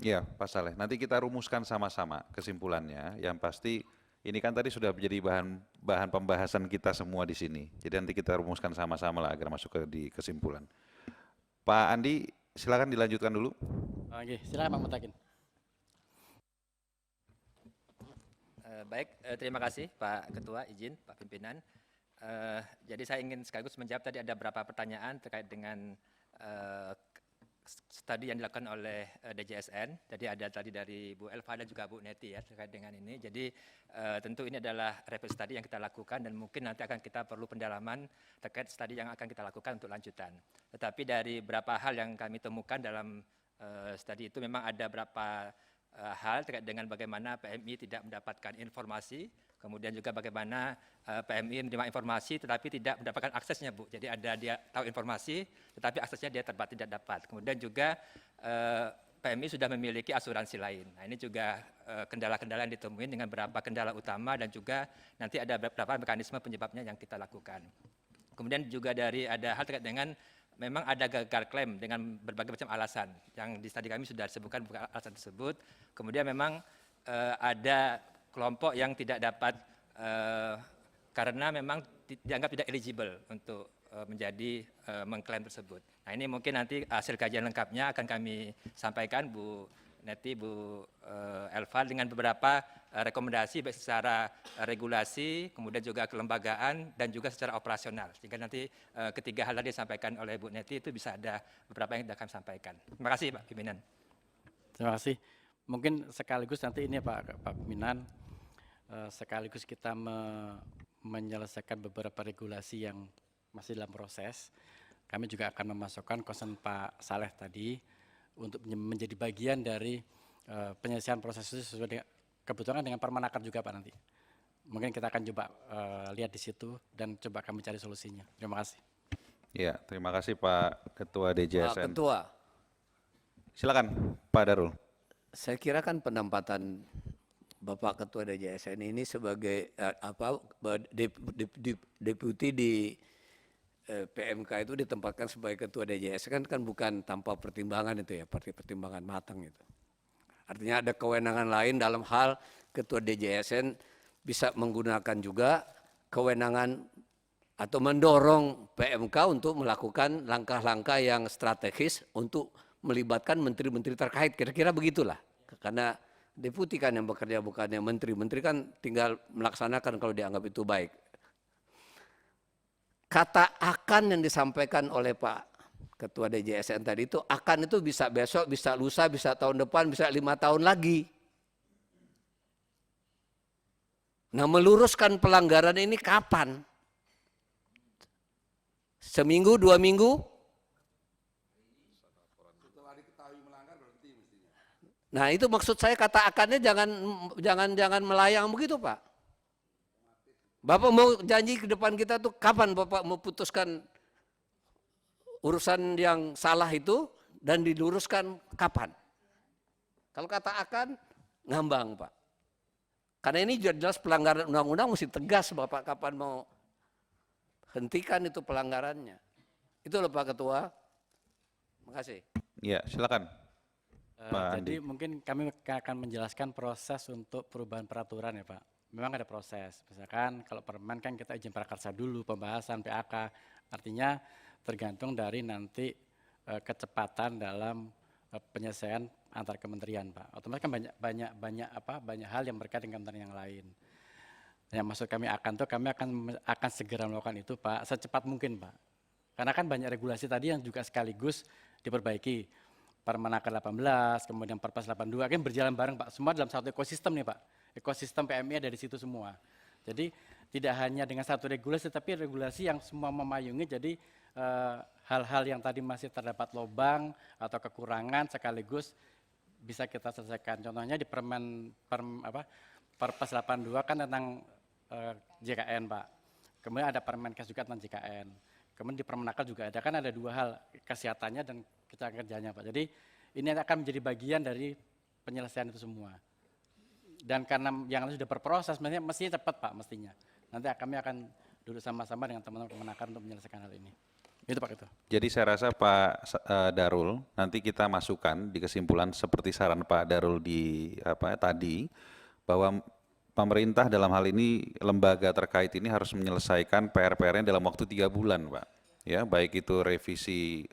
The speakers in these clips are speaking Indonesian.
Iya, Pak Saleh. Nanti kita rumuskan sama-sama kesimpulannya. Yang pasti ini kan tadi sudah menjadi bahan pembahasan kita semua di sini. Jadi nanti kita rumuskan sama-sama lah agar masuk di kesimpulan. Pak Andi, silakan dilanjutkan dulu. Oke, silakan Pak Mutakin. Baik, terima kasih Pak Ketua, izin Pak Pimpinan. Jadi saya ingin sekaligus menjawab tadi ada beberapa pertanyaan terkait dengan studi yang dilakukan oleh DJSN. Jadi ada tadi dari Bu Elva dan juga Bu Neti ya terkait dengan ini. Jadi tentu ini adalah reference study yang kita lakukan dan mungkin nanti akan kita perlu pendalaman terkait studi yang akan kita lakukan untuk lanjutan. Tetapi dari beberapa hal yang kami temukan dalam studi itu memang ada beberapa hal terkait dengan bagaimana PMI tidak mendapatkan informasi, kemudian juga bagaimana PMI menerima informasi tetapi tidak mendapatkan aksesnya, Bu. Jadi ada dia tahu informasi tetapi aksesnya dia tidak dapat. Kemudian juga PMI sudah memiliki asuransi lain. Nah, ini juga kendala-kendala yang ditemui dengan beberapa kendala utama dan juga nanti ada beberapa mekanisme penyebabnya yang kita lakukan. Kemudian juga ada hal terkait dengan memang ada gagal klaim dengan berbagai macam alasan yang di studi kami sudah disebutkan alasan tersebut. Kemudian memang ada kelompok yang tidak dapat karena memang dianggap tidak eligible untuk menjadi mengklaim tersebut. Nah, ini mungkin nanti hasil kajian lengkapnya akan kami sampaikan Bu Neti, Bu Elva dengan beberapa rekomendasi baik secara regulasi, kemudian juga kelembagaan dan juga secara operasional. Sehingga nanti ketiga hal tadi disampaikan oleh Bu Neti itu bisa ada beberapa yang akan sampaikan. Terima kasih Pak Pimpinan. Terima kasih. Mungkin sekaligus nanti ini Pak Pimpinan, sekaligus kita menyelesaikan beberapa regulasi yang masih dalam proses. Kami juga akan memasukkan concern Pak Saleh tadi untuk menjadi bagian dari penyelesaian proses itu sesuai dengan kebetulan dengan Permenaker juga Pak nanti. Mungkin kita akan coba lihat di situ dan coba kami cari solusinya. Terima kasih. Ya, terima kasih Pak Ketua DJSN. Pak Ketua, Silakan Pak Darul. saya kira kan penempatan Bapak Ketua DJSN ini sebagai deputi di PMK itu ditempatkan sebagai Ketua DJSN kan bukan tanpa pertimbangan itu ya, pertimbangan matang itu. Artinya ada kewenangan lain dalam hal Ketua DJSN bisa menggunakan juga kewenangan atau mendorong PMK untuk melakukan langkah-langkah yang strategis untuk melibatkan menteri-menteri terkait, kira-kira begitulah. Karena deputi kan yang bekerja bukannya menteri. Menteri kan tinggal melaksanakan kalau dianggap itu baik. Kata akan yang disampaikan oleh Pak Ketua DJSN tadi itu akan itu bisa besok, bisa lusa, bisa tahun depan, bisa 5 tahun lagi. Nah, meluruskan pelanggaran ini kapan? Seminggu, 2 minggu? Nah, itu maksud saya kata akannya jangan melayang begitu, Pak. Bapak mau janji ke depan kita tuh kapan Bapak mau putuskan urusan yang salah itu dan diluruskan kapan? Kalau kata akan ngambang, Pak. Karena ini jelas pelanggaran undang-undang mesti tegas Bapak kapan mau hentikan itu pelanggarannya. Itu loh Pak Ketua. Terima kasih. Ya, silakan. Jadi mungkin kami akan menjelaskan proses untuk perubahan peraturan ya Pak. Memang ada proses, misalkan kalau permen kan kita izin prakarsa dulu, pembahasan PAK, artinya tergantung dari nanti kecepatan dalam penyelesaian antar kementerian Pak. Otomatis kan banyak hal yang berkaitan dengan kementerian yang lain. Yang maksud kami kami akan segera melakukan itu Pak, secepat mungkin Pak. Karena kan banyak regulasi tadi yang juga sekaligus diperbaiki. Permenaker 18, kemudian Perpres 82, kan berjalan bareng Pak. Semua dalam satu ekosistem nih Pak. Ekosistem PMI ada di situ semua. Jadi tidak hanya dengan satu regulasi, tapi regulasi yang semua memayungi. Jadi hal-hal yang tadi masih terdapat lubang atau kekurangan sekaligus bisa kita selesaikan. Contohnya di Perpres 82 kan tentang JKN Pak. Kemudian ada Permenkes juga tentang JKN. Kemudian di Permenaker juga ada, kan ada dua hal, kesehatannya dan kecelakaan kerjanya Pak. Jadi ini akan menjadi bagian dari penyelesaian itu semua. Dan karena yang sudah berproses, mestinya cepat Pak, mestinya. Nanti kami akan duduk sama-sama dengan teman-teman Permenaker untuk menyelesaikan hal ini. Itu Pak Ketua. Jadi saya rasa Darul, nanti kita masukkan di kesimpulan seperti saran Pak Darul di tadi, bahwa pemerintah dalam hal ini, lembaga terkait ini harus menyelesaikan PR-PR-nya dalam waktu 3 bulan, Pak. Ya, baik itu revisi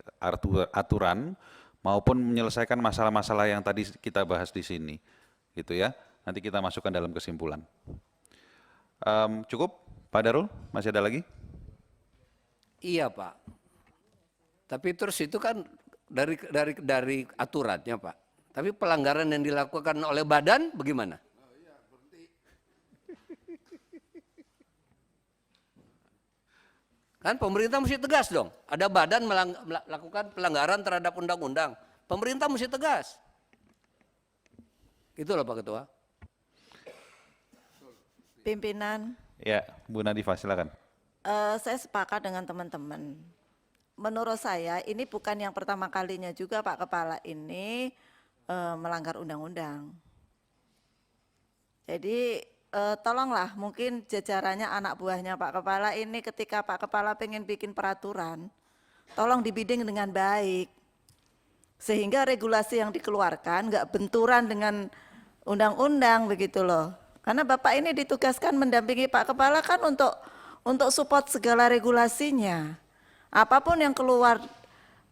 aturan maupun menyelesaikan masalah-masalah yang tadi kita bahas di sini, gitu ya. Nanti kita masukkan dalam kesimpulan. Cukup, Pak Darul? Masih ada lagi? Iya Pak. Tapi terus itu kan dari aturannya Pak. Tapi pelanggaran yang dilakukan oleh badan bagaimana? Kan pemerintah mesti tegas dong. Ada badan melakukan pelanggaran terhadap undang-undang. Pemerintah mesti tegas. Itulah Pak Ketua. Pimpinan, Ya, Bu Nadifah silakan. saya sepakat dengan teman-teman. Menurut saya ini bukan yang pertama kalinya juga Pak Kepala ini melanggar undang-undang. Jadi tolonglah mungkin jajarannya anak buahnya Pak Kepala ini ketika Pak Kepala pengen bikin peraturan, tolong dibidding dengan baik. Sehingga regulasi yang dikeluarkan nggak benturan dengan undang-undang begitu loh. Karena Bapak ini ditugaskan mendampingi Pak Kepala kan untuk support segala regulasinya. Apapun yang keluar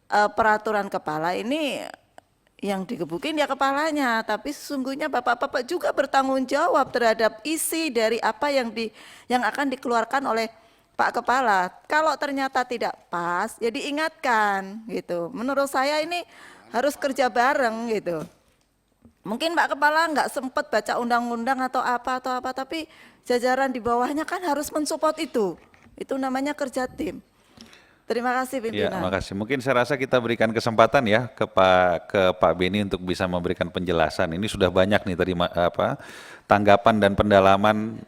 peraturan kepala ini yang digebukin ya kepalanya, tapi sesungguhnya bapak-bapak juga bertanggung jawab terhadap isi dari apa yang akan dikeluarkan oleh Pak Kepala. Kalau ternyata tidak pas, ya diingatkan gitu. Menurut saya ini harus kerja bareng gitu. Mungkin Pak Kepala nggak sempat baca undang-undang atau apa, tapi jajaran di bawahnya kan harus mensupport itu. Itu namanya kerja tim. Terima kasih Ya, pimpinan. makasih. Mungkin saya rasa kita berikan kesempatan ya ke Pak Beni untuk bisa memberikan penjelasan. Ini sudah banyak nih tadi tanggapan dan pendalaman.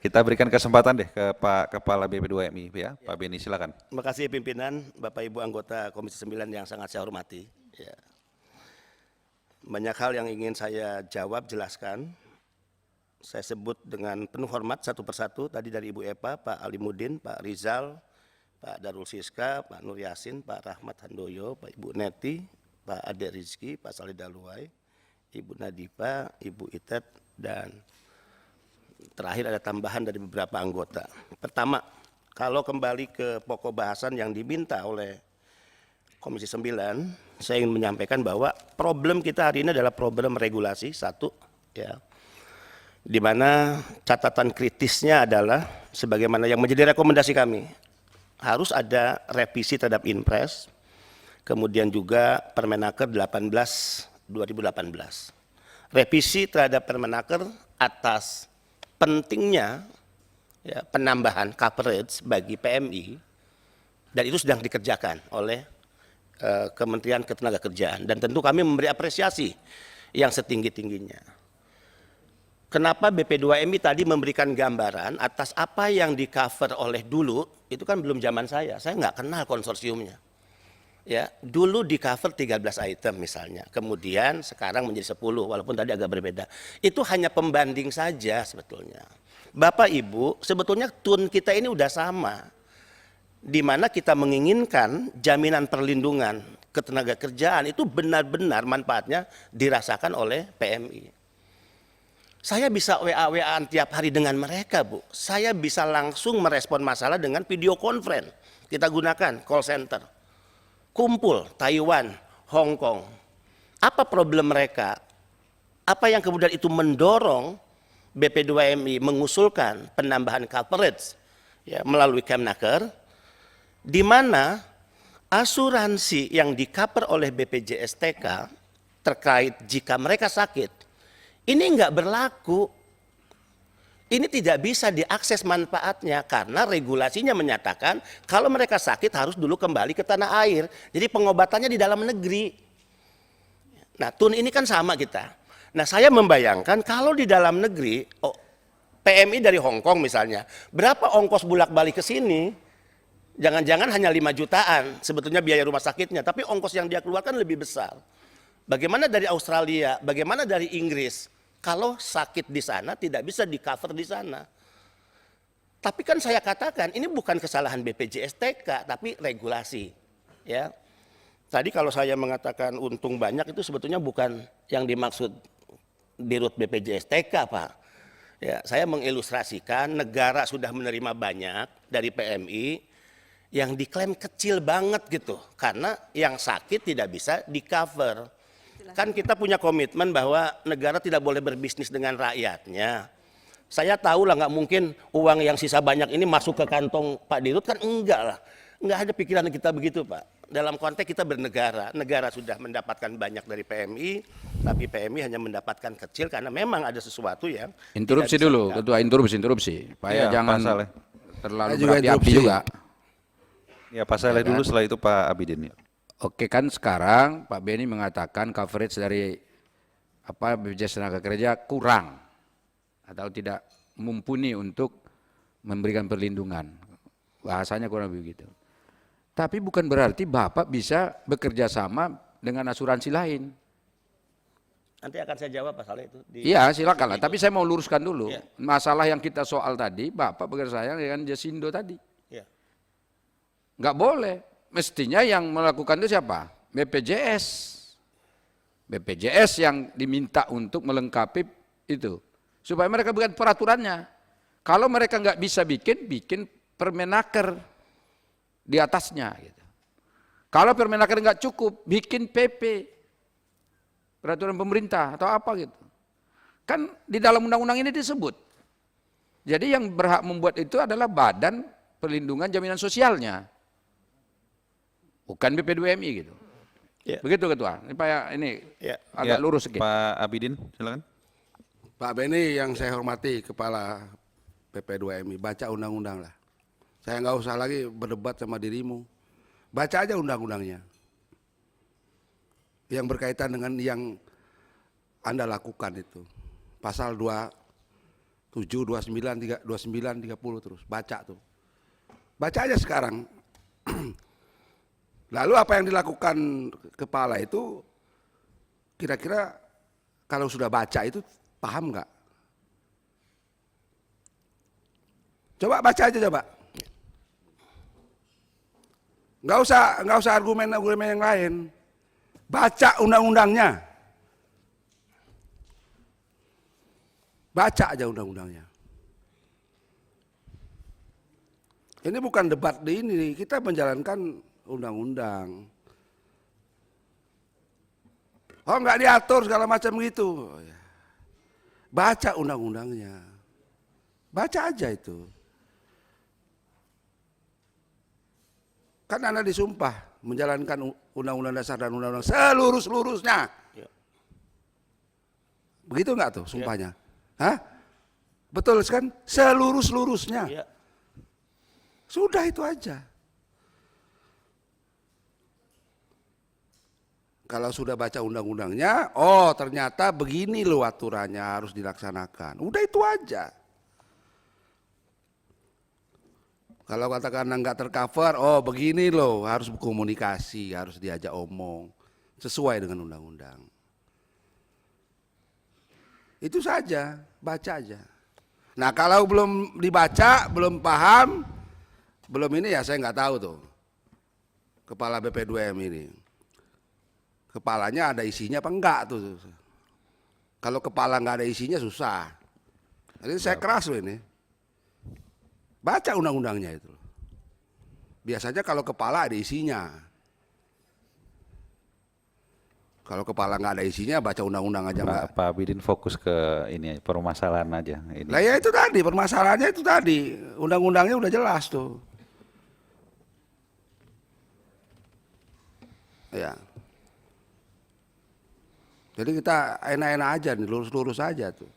Kita berikan kesempatan deh ke Pak Kepala BP2MI ya. Pak Beni silakan. Terima kasih pimpinan, Bapak Ibu anggota Komisi 9 yang sangat saya hormati. Ya. Banyak hal yang ingin saya jawab, jelaskan. Saya sebut dengan penuh hormat satu persatu, tadi dari Ibu Epa, Pak Alimuddin, Pak Rizal, Pak Darul Siska, Pak Nur Yasin, Pak Rahmat Handoyo, Pak Ibu Neti, Pak Ade Rizki, Pak Salih Daluai, Ibu Nadifa, Ibu Itet, dan terakhir ada tambahan dari beberapa anggota. Pertama, kalau kembali ke pokok bahasan yang diminta oleh Komisi 9, saya ingin menyampaikan bahwa problem kita hari ini adalah problem regulasi, satu, ya, di mana catatan kritisnya adalah sebagaimana yang menjadi rekomendasi kami, harus ada revisi terhadap Inpres, kemudian juga Permenaker 18/2018. Revisi terhadap Permenaker atas pentingnya ya, penambahan coverage bagi PMI, dan itu sedang dikerjakan oleh Kementerian Ketenagakerjaan, dan tentu kami memberi apresiasi yang setinggi-tingginya. Kenapa BP2MI tadi memberikan gambaran atas apa yang di cover oleh dulu, itu kan belum zaman saya nggak kenal konsorsiumnya. Ya, dulu di cover 13 item misalnya, kemudian sekarang menjadi 10 walaupun tadi agak berbeda. Itu hanya pembanding saja sebetulnya. Bapak Ibu, sebetulnya tune kita ini udah sama. Di mana kita menginginkan jaminan perlindungan ketenagakerjaan itu benar-benar manfaatnya dirasakan oleh PMI. Saya bisa WA-WA-an tiap hari dengan mereka, Bu. Saya bisa langsung merespon masalah dengan video conference. Kita gunakan call center. Kumpul Taiwan, Hong Kong. Apa problem mereka? Apa yang kemudian itu mendorong BP2MI mengusulkan penambahan coverage ya, melalui Kemnaker, di mana asuransi yang di-cover oleh BPJS-TK terkait jika mereka sakit, ini enggak berlaku. Ini tidak bisa diakses manfaatnya karena regulasinya menyatakan kalau mereka sakit harus dulu kembali ke tanah air. Jadi pengobatannya di dalam negeri. Nah, tun ini kan sama kita. Nah, saya membayangkan kalau di dalam negeri, PMI dari Hong Kong misalnya, berapa ongkos bolak-balik ke sini? Jangan-jangan hanya 5 jutaan sebetulnya biaya rumah sakitnya, tapi ongkos yang dia keluarkan lebih besar. Bagaimana dari Australia, bagaimana dari Inggris? Kalau sakit di sana tidak bisa di cover di sana. Tapi kan saya katakan ini bukan kesalahan BPJS TK, tapi regulasi. Ya, tadi kalau saya mengatakan untung banyak itu sebetulnya bukan yang dimaksud dirut BPJS TK, Pak. Ya, saya mengilustrasikan negara sudah menerima banyak dari PMI yang diklaim kecil banget gitu, karena yang sakit tidak bisa di-cover. Kan kita punya komitmen bahwa negara tidak boleh berbisnis dengan rakyatnya. Saya tahu lah nggak mungkin uang yang sisa banyak ini masuk ke kantong Pak Dirut, kan enggak lah. Nggak ada pikiran kita begitu, Pak. Dalam konteks kita bernegara, negara sudah mendapatkan banyak dari PMI, tapi PMI hanya mendapatkan kecil karena memang ada sesuatu yang interupsi tidak bisa dulu, di-cover. Ketua, interupsi supaya Iya, jangan Pak Saleh. terlalu Saya juga berapi-api interupsi. juga. Ya Pak Saleh dulu, setelah itu Pak Abidin. Ya. Oke, kan sekarang Pak Beni mengatakan coverage dari BPJS Tenaga Kerja kurang atau tidak mumpuni untuk memberikan perlindungan. Bahasanya kurang begitu. Tapi bukan berarti Bapak bisa bekerja sama dengan asuransi lain. Nanti akan saya jawab Pak Saleh itu. Iya, silakan lah. Tapi saya mau luruskan dulu. Iya. Masalah yang kita soal tadi, Bapak bekerja sama dengan Jasindo tadi. Ya. Nggak boleh. Mestinya yang melakukan itu siapa? BPJS. BPJS yang diminta untuk melengkapi itu. Supaya mereka buat peraturannya. Kalau mereka nggak bisa bikin Permenaker di atasnya. Gitu. Kalau Permenaker nggak cukup, bikin PP. Peraturan pemerintah atau apa gitu. Kan di dalam undang-undang ini disebut. Jadi yang berhak membuat itu adalah Badan Perlindungan Jaminan Sosialnya. Bukan BP2MI gitu. Ya. Begitu Ketua. Ini Pak ini Ya. agak Ya, lurus sedikit. Pak Abidin, silakan. Pak Beni yang saya hormati, Kepala PP2MI, baca undang-undang lah. Saya nggak usah lagi berdebat sama dirimu. Baca aja undang-undangnya. Yang berkaitan dengan yang Anda lakukan itu. Pasal 27, 29, 30 terus. Baca tuh. Baca aja sekarang. Lalu apa yang dilakukan kepala itu, kira-kira kalau sudah baca itu paham nggak? Coba baca aja coba. Nggak usah argumen-argumen yang lain. Baca undang-undangnya. Baca aja undang-undangnya. Ini bukan debat di ini, kita menjalankan undang-undang. Oh nggak diatur segala macam gitu. Baca undang-undangnya. Baca aja itu. Kan Anda disumpah menjalankan undang-undang dasar dan undang-undang seluruh-seluruhnya. Ya. Begitu nggak tuh sumpahnya? Hah? Betul kan? Seluruh-seluruhnya. Ya. Sudah itu aja. Kalau sudah baca undang-undangnya, oh ternyata begini loh aturannya harus dilaksanakan. Udah itu aja. Kalau katakan nggak tercover, oh begini loh harus berkomunikasi, harus diajak omong sesuai dengan undang-undang. Itu saja, baca aja. Nah kalau belum dibaca, belum paham, belum ini ya saya nggak tahu tuh. Kepala BP2M ini, kepalanya ada isinya apa enggak tuh? Kalau kepala nggak ada isinya susah. Jadi saya keras loh ini. Baca undang-undangnya itu. Biasanya kalau kepala ada isinya. Kalau kepala nggak ada isinya, baca undang-undang aja nggak. Pak Abidin fokus ke ini permasalahan aja. Ini. Lah ya itu tadi, permasalahannya itu tadi. Undang-undangnya udah jelas tuh. Ya. Jadi kita enak-enak aja nih, lurus-lurus aja tuh.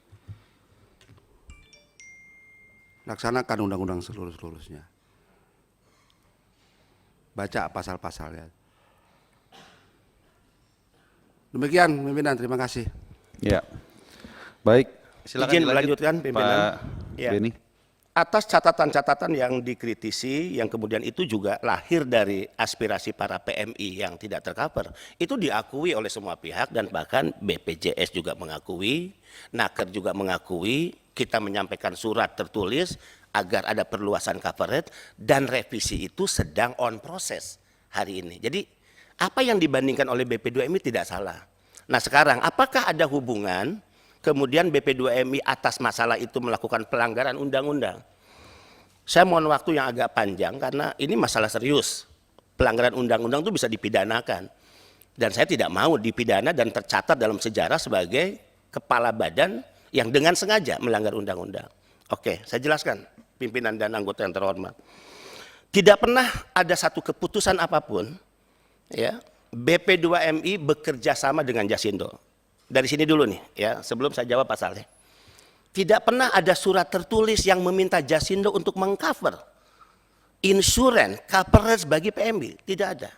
Laksanakan undang-undang seluruh-seluruhnya. Baca pasal-pasalnya. Demikian pimpinan, terima kasih. Ya. Baik, silakan Izin dilanjut, melanjutkan pimpinan. Pak Ya. Beni. Atas catatan-catatan yang dikritisi, yang kemudian itu juga lahir dari aspirasi para PMI yang tidak tercover, itu diakui oleh semua pihak dan bahkan BPJS juga mengakui, Naker juga mengakui, kita menyampaikan surat tertulis, agar ada perluasan coverage, dan revisi itu sedang on proses hari ini. Jadi apa yang dibandingkan oleh BP2MI tidak salah. Nah sekarang apakah ada hubungan kemudian BP2MI atas masalah itu melakukan pelanggaran undang-undang? Saya mohon waktu yang agak panjang karena ini masalah serius. Pelanggaran undang-undang itu bisa dipidanakan. Dan saya tidak mau dipidana dan tercatat dalam sejarah sebagai kepala badan yang dengan sengaja melanggar undang-undang. Oke, saya jelaskan pimpinan dan anggota yang terhormat. Tidak pernah ada satu keputusan apapun ya, BP2MI bekerja sama dengan Jasindo. Dari sini dulu nih ya, sebelum saya jawab Pak Saleh. Tidak pernah ada surat tertulis yang meminta Jasindo untuk mengcover insurance coverage bagi PMI, tidak ada.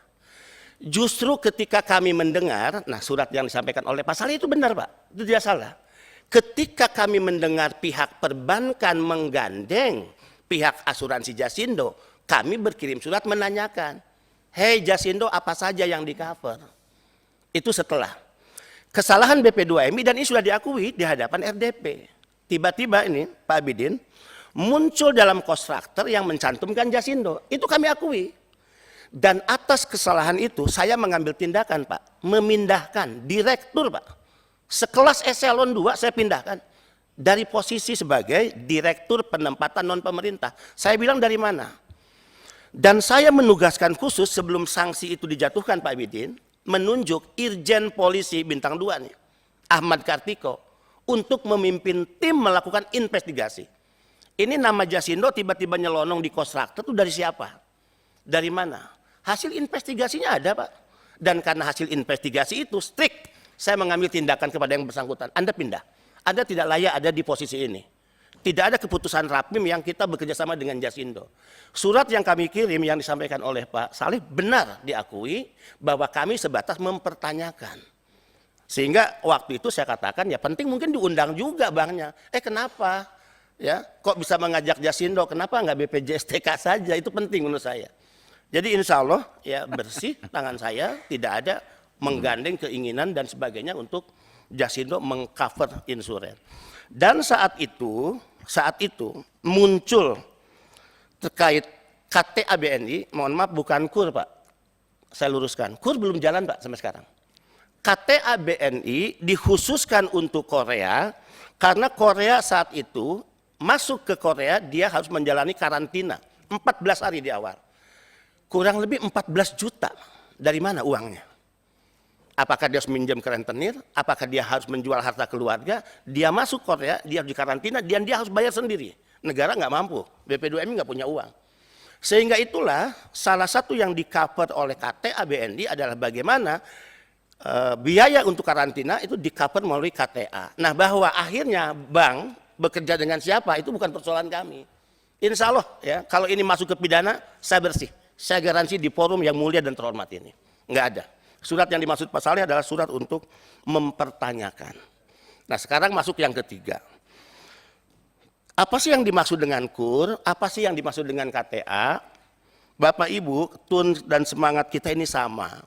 Justru ketika kami mendengar, nah surat yang disampaikan oleh Pak Saleh itu benar Pak, itu tidak salah. Ketika kami mendengar pihak perbankan menggandeng pihak asuransi Jasindo, kami berkirim surat menanyakan, hei Jasindo apa saja yang di cover? Itu setelah kesalahan BP2MI dan ini sudah diakui di hadapan RDP. Tiba-tiba ini Pak Abidin muncul dalam kontraktor yang mencantumkan Jasindo. Itu kami akui. Dan atas kesalahan itu saya mengambil tindakan Pak. Memindahkan direktur Pak. Sekelas eselon 2 saya pindahkan. Dari posisi sebagai direktur penempatan non pemerintah. Saya bilang dari mana? Dan saya menugaskan khusus sebelum sanksi itu dijatuhkan Pak Abidin. Menunjuk Irjen Polisi Bintang 2 nih. Ahmad Kartiko. Untuk memimpin tim melakukan investigasi. Ini nama Jasindo tiba-tiba nyelonong di kontraktor itu dari siapa? Dari mana? Hasil investigasinya ada Pak. Dan karena hasil investigasi itu strict, saya mengambil tindakan kepada yang bersangkutan. Anda pindah. Anda tidak layak ada di posisi ini. Tidak ada keputusan Rapim yang kita bekerja sama dengan Jasindo. Surat yang kami kirim yang disampaikan oleh Pak Saleh benar diakui bahwa kami sebatas mempertanyakan. Sehingga waktu itu saya katakan ya penting mungkin diundang juga banknya. Kenapa? Ya, kok bisa mengajak Jasindo? Kenapa nggak BPJSTK saja? Itu penting menurut saya. Jadi insya Allah ya bersih tangan saya, tidak ada menggandeng keinginan dan sebagainya untuk Jasindo mengcover insurance. Dan saat itu muncul terkait KTA BNI, mohon maaf bukan KUR Pak, saya luruskan, KUR belum jalan Pak sampai sekarang. KTA BNI dikhususkan untuk Korea karena Korea saat itu masuk ke Korea dia harus menjalani karantina 14 hari di awal. Kurang lebih 14 juta. Dari mana uangnya? Apakah dia harus minjem ke rentenir? Apakah dia harus menjual harta keluarga? Dia masuk Korea, dia harus dikarantina dan dia harus bayar sendiri. Negara nggak mampu, BP2MI nggak punya uang. Sehingga itulah salah satu yang di-cover oleh KTA BNI adalah bagaimana biaya untuk karantina itu di-cover melalui KTA. Nah bahwa akhirnya bank bekerja dengan siapa itu bukan persoalan kami. Insya Allah ya kalau ini masuk ke pidana saya bersih. Saya garansi di forum yang mulia dan terhormat ini. Nggak ada. Surat yang dimaksud Pak Saleh adalah surat untuk mempertanyakan. Nah sekarang masuk yang ketiga. Apa sih yang dimaksud dengan KUR? Apa sih yang dimaksud dengan KTA? Bapak Ibu, tun dan semangat kita ini sama.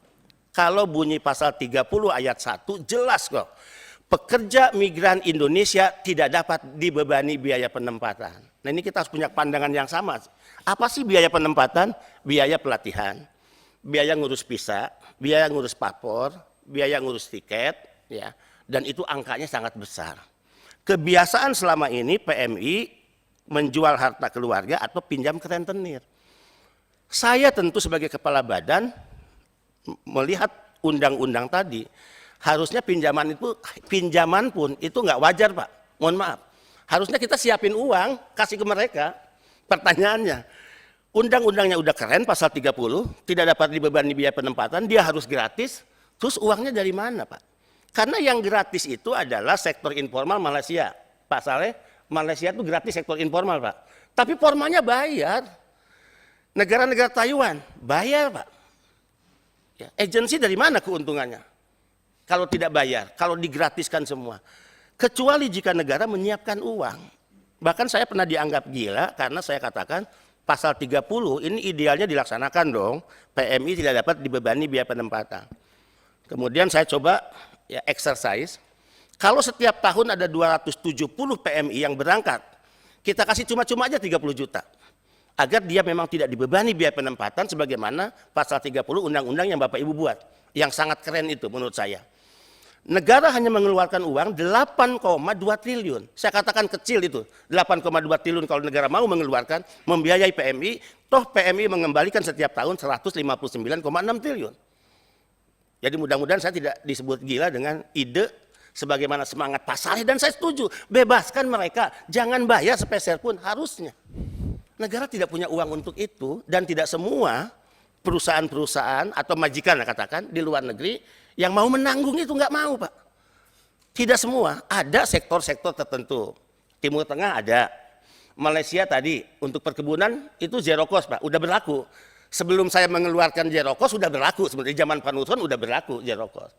Kalau bunyi pasal 30 ayat 1 jelas kok. Pekerja migran Indonesia tidak dapat dibebani biaya penempatan. Nah ini kita harus punya pandangan yang sama. Apa sih biaya penempatan? Biaya pelatihan, biaya ngurus visa, biaya ngurus paspor, biaya ngurus tiket, ya. Dan itu angkanya sangat besar. Kebiasaan selama ini PMI menjual harta keluarga atau pinjam ke rentenir. Saya tentu sebagai kepala badan melihat undang-undang tadi, harusnya pinjaman pun itu nggak wajar Pak, mohon maaf. Harusnya kita siapin uang, kasih ke mereka. Pertanyaannya, undang-undangnya udah keren pasal 30, tidak dapat dibebani biaya penempatan, dia harus gratis, terus uangnya dari mana Pak? Karena yang gratis itu adalah sektor informal Malaysia. Pak Saleh, Malaysia itu gratis sektor informal Pak. Tapi formalnya bayar. Negara-negara Taiwan, bayar Pak. Ya, agensi dari mana keuntungannya? Kalau tidak bayar, kalau digratiskan semua. Kecuali jika negara menyiapkan uang. Bahkan saya pernah dianggap gila karena saya katakan pasal 30 ini idealnya dilaksanakan dong. PMI tidak dapat dibebani biaya penempatan. Kemudian saya coba ya exercise. Kalau setiap tahun ada 270 PMI yang berangkat Kita kasih cuma-cuma aja 30 juta. Agar dia memang tidak dibebani biaya penempatan sebagaimana pasal 30 undang-undang yang Bapak Ibu buat. Yang sangat keren itu menurut saya. Negara hanya mengeluarkan uang 8,2 triliun. Saya katakan kecil itu, 8,2 triliun kalau negara mau mengeluarkan, membiayai PMI, toh PMI mengembalikan setiap tahun 159,6 triliun. Jadi mudah-mudahan saya tidak disebut gila dengan ide sebagaimana semangat Pak Saleh, dan saya setuju, bebaskan mereka, jangan bayar sepeser pun, harusnya. Negara tidak punya uang untuk itu, dan tidak semua perusahaan-perusahaan atau majikan katakan di luar negeri yang mau menanggung itu, nggak mau Pak. Tidak semua, ada sektor-sektor tertentu. Timur Tengah ada, Malaysia tadi untuk perkebunan itu zero cost Pak, udah berlaku. Sebelum saya mengeluarkan zero cost sudah berlaku, sebenarnya zaman Pak Nusron udah berlaku zero cost.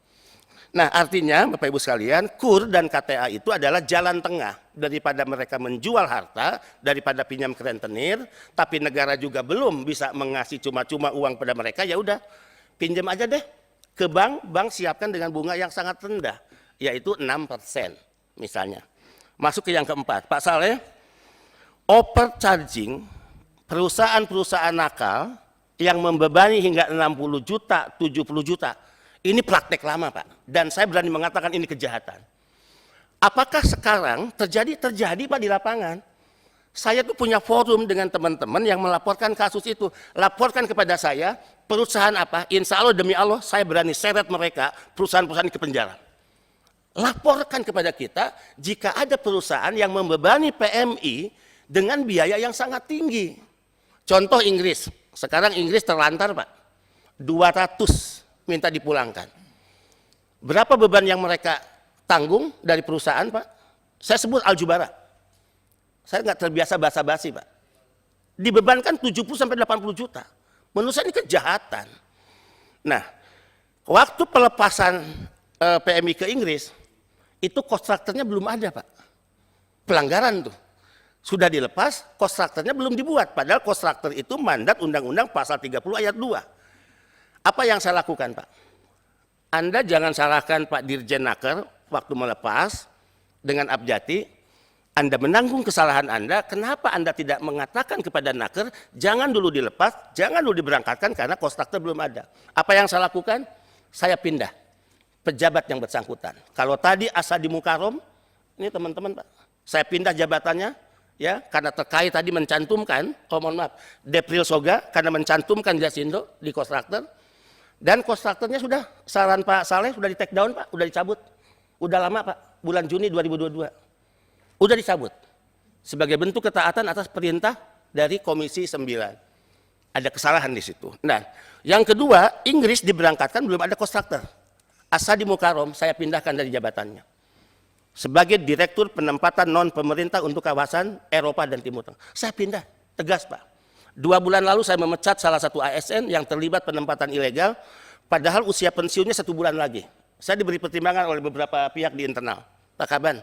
Nah artinya Bapak Ibu sekalian, KUR dan KTA itu adalah jalan tengah daripada mereka menjual harta, daripada pinjam ke rentenir, tapi negara juga belum bisa mengasih cuma-cuma uang pada mereka, ya udah pinjam aja deh ke bank, bank siapkan dengan bunga yang sangat rendah, yaitu 6% misalnya. Masuk ke yang keempat, Pak Saleh, overcharging perusahaan-perusahaan nakal yang membebani hingga 60 juta, 70 juta. Ini praktek lama Pak, dan saya berani mengatakan ini kejahatan. Apakah sekarang terjadi Pak di lapangan? Saya tuh punya forum dengan teman-teman yang melaporkan kasus itu. Laporkan kepada saya, perusahaan apa, insya Allah demi Allah saya berani seret mereka, perusahaan-perusahaan ke penjara. Laporkan kepada kita jika ada perusahaan yang membebani PMI dengan biaya yang sangat tinggi. Contoh Inggris, sekarang Inggris terlantar Pak, 200 minta dipulangkan. Berapa beban yang mereka tanggung dari perusahaan Pak? Saya sebut Aljubara. Saya nggak terbiasa basa-basi Pak. Dibebankan 70-80 juta. Menurut saya ini kejahatan. Nah, waktu pelepasan PMI ke Inggris, itu kontraktornya belum ada Pak. Pelanggaran tuh. Sudah dilepas, kontraktornya belum dibuat. Padahal kontraktor itu mandat Undang-Undang pasal 30 ayat 2. Apa yang saya lakukan Pak? Anda jangan salahkan Pak Dirjen Naker waktu melepas dengan Abjati. Anda menanggung kesalahan Anda, kenapa Anda tidak mengatakan kepada Naker, jangan dulu dilepas, jangan dulu diberangkatkan karena kontraktor belum ada. Apa yang saya lakukan? Saya pindah pejabat yang bersangkutan. Kalau tadi Asadi Mukarom, ini teman-teman Pak, saya pindah jabatannya, ya karena terkait tadi mencantumkan, mohon maaf, Depril Soga karena mencantumkan Jasindo di kontraktor. Dan kontraktornya sudah, saran Pak Saleh sudah di take down Pak, sudah dicabut. Udah lama Pak, bulan Juni 2022. Udah dicabut. Sebagai bentuk ketaatan atas perintah dari Komisi 9. Ada kesalahan di situ. Nah, yang kedua, Inggris diberangkatkan belum ada kontraktor. Asadi Mukarom saya pindahkan dari jabatannya. Sebagai Direktur Penempatan Non-Pemerintah untuk Kawasan Eropa dan Timur Tengah. Saya pindah, tegas Pak. 2 bulan lalu saya memecat salah satu ASN yang terlibat penempatan ilegal, padahal usia pensiunnya 1 bulan lagi. Saya diberi pertimbangan oleh beberapa pihak di internal. Pak Kaban,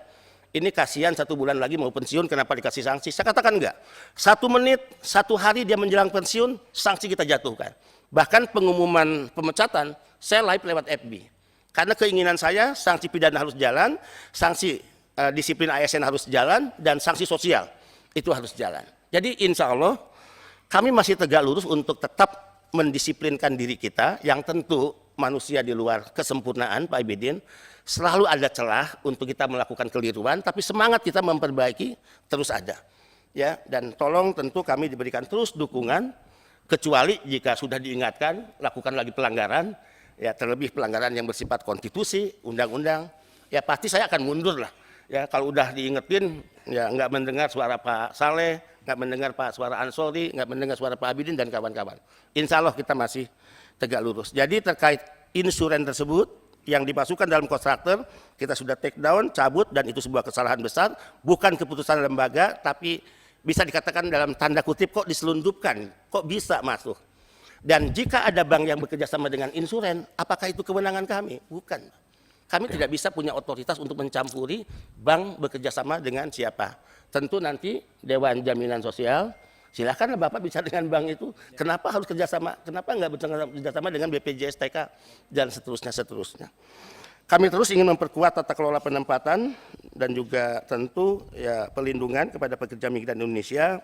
ini kasihan 1 bulan lagi mau pensiun, kenapa dikasih sanksi? Saya katakan enggak. 1 menit, 1 hari dia menjelang pensiun, sanksi kita jatuhkan. Bahkan pengumuman pemecatan, saya live lewat FB. Karena keinginan saya, sanksi pidana harus jalan, sanksi disiplin ASN harus jalan, dan sanksi sosial itu harus jalan. Jadi insya Allah, kami masih tegak lurus untuk tetap mendisiplinkan diri kita, yang tentu manusia di luar kesempurnaan Pak Ibidin, selalu ada celah untuk kita melakukan keliruan, tapi semangat kita memperbaiki terus ada. Ya, dan tolong tentu kami diberikan terus dukungan, kecuali jika sudah diingatkan, lakukan lagi pelanggaran, ya terlebih pelanggaran yang bersifat konstitusi, undang-undang, ya pasti saya akan mundur lah. Ya kalau udah diingetin, ya nggak mendengar suara Pak Saleh, nggak mendengar Pak suara Ansori, nggak mendengar suara Pak Abidin dan kawan-kawan. Insya Allah kita masih tegak lurus. Jadi terkait insuren tersebut yang dimasukkan dalam kontraktor, kita sudah take down, cabut, dan itu sebuah kesalahan besar, bukan keputusan lembaga, tapi bisa dikatakan dalam tanda kutip kok diselundupkan, kok bisa masuk. Dan jika ada bank yang bekerja sama dengan insuren, apakah itu kewenangan kami? Bukan. Kami tidak bisa punya otoritas untuk mencampuri bank bekerja sama dengan siapa. Tentu nanti Dewan Jaminan Sosial, silakan Bapak bicara dengan bank itu, kenapa harus kerjasama, kenapa nggak kerjasama dengan BPJS TK, dan seterusnya. kami terus ingin memperkuat tata kelola penempatan dan juga tentu ya pelindungan kepada pekerja migran Indonesia.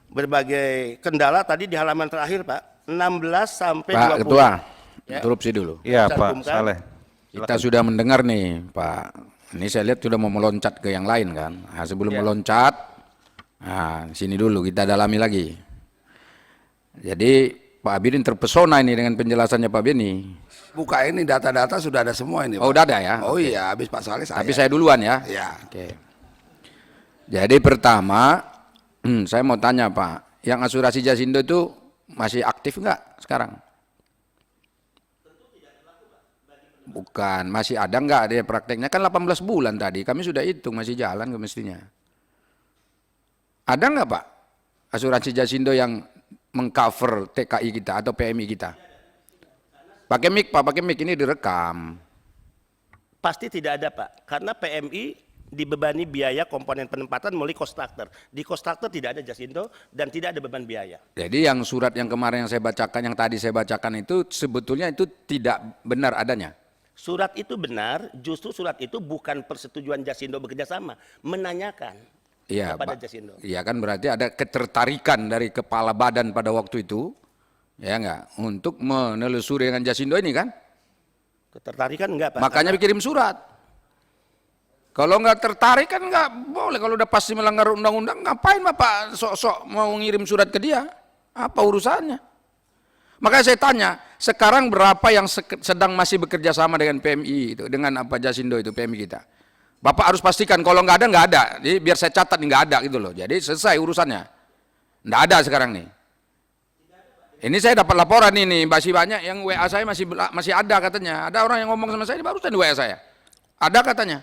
Berbagai kendala tadi di halaman terakhir Pak, 16 sampai 20. Pak Ketua, Ya. interupsi dulu. Iya Pak Cantumkan. Saleh. Kita sudah mendengar nih Pak, ini saya lihat sudah mau meloncat ke yang lain kan. Nah, sebelum meloncat, nah sini dulu kita dalami lagi. Jadi Pak Abidin terpesona ini dengan penjelasannya Pak Beni. Buka ini data-data sudah ada semua ini. Oh Pak. udah ada ya? Oh Oke. iya, habis Pak Saleh saya. Tapi saya duluan ya? Ya. Oke. Jadi pertama, saya mau tanya Pak, yang asuransi Jasindo itu masih aktif nggak sekarang? Bukan, masih ada nggak dia prakteknya? Kan 18 bulan tadi, kami sudah hitung masih jalan mestinya. Ada nggak Pak asuransi Jasindo yang mengcover TKI kita atau PMI kita? Pakai mic Pak, pakai mic ini direkam. Pasti tidak ada Pak, karena PMI dibebani biaya komponen penempatan melalui kontraktor. Di kontraktor tidak ada Jasindo dan tidak ada beban biaya. Jadi yang surat yang kemarin yang saya bacakan, yang tadi saya bacakan itu sebetulnya itu tidak benar adanya. Surat itu benar, justru surat itu bukan persetujuan Jasindo bekerja sama, menanyakan Iya, kepada Pak. Jasindo. Iya kan berarti ada ketertarikan dari kepala badan pada waktu itu, ya enggak, untuk menelusuri dengan Jasindo ini kan? Ketertarikan enggak Pak? Makanya kirim surat. Kalau nggak tertarik kan nggak boleh. Kalau udah pasti melanggar undang-undang, ngapain Bapak sok-sok mau ngirim surat ke dia? Apa urusannya? Makanya saya tanya, sekarang berapa yang sedang masih bekerja sama dengan PMI itu, dengan apa Jasindo itu PMI kita? Bapak harus pastikan kalau nggak ada. Jadi biar saya catat nggak ada gitu loh. Jadi selesai urusannya. Nggak ada sekarang nih. Ini saya dapat laporan ini, masih banyak yang WA saya masih ada katanya. Ada orang yang ngomong sama saya barusan di WA saya. Ada katanya.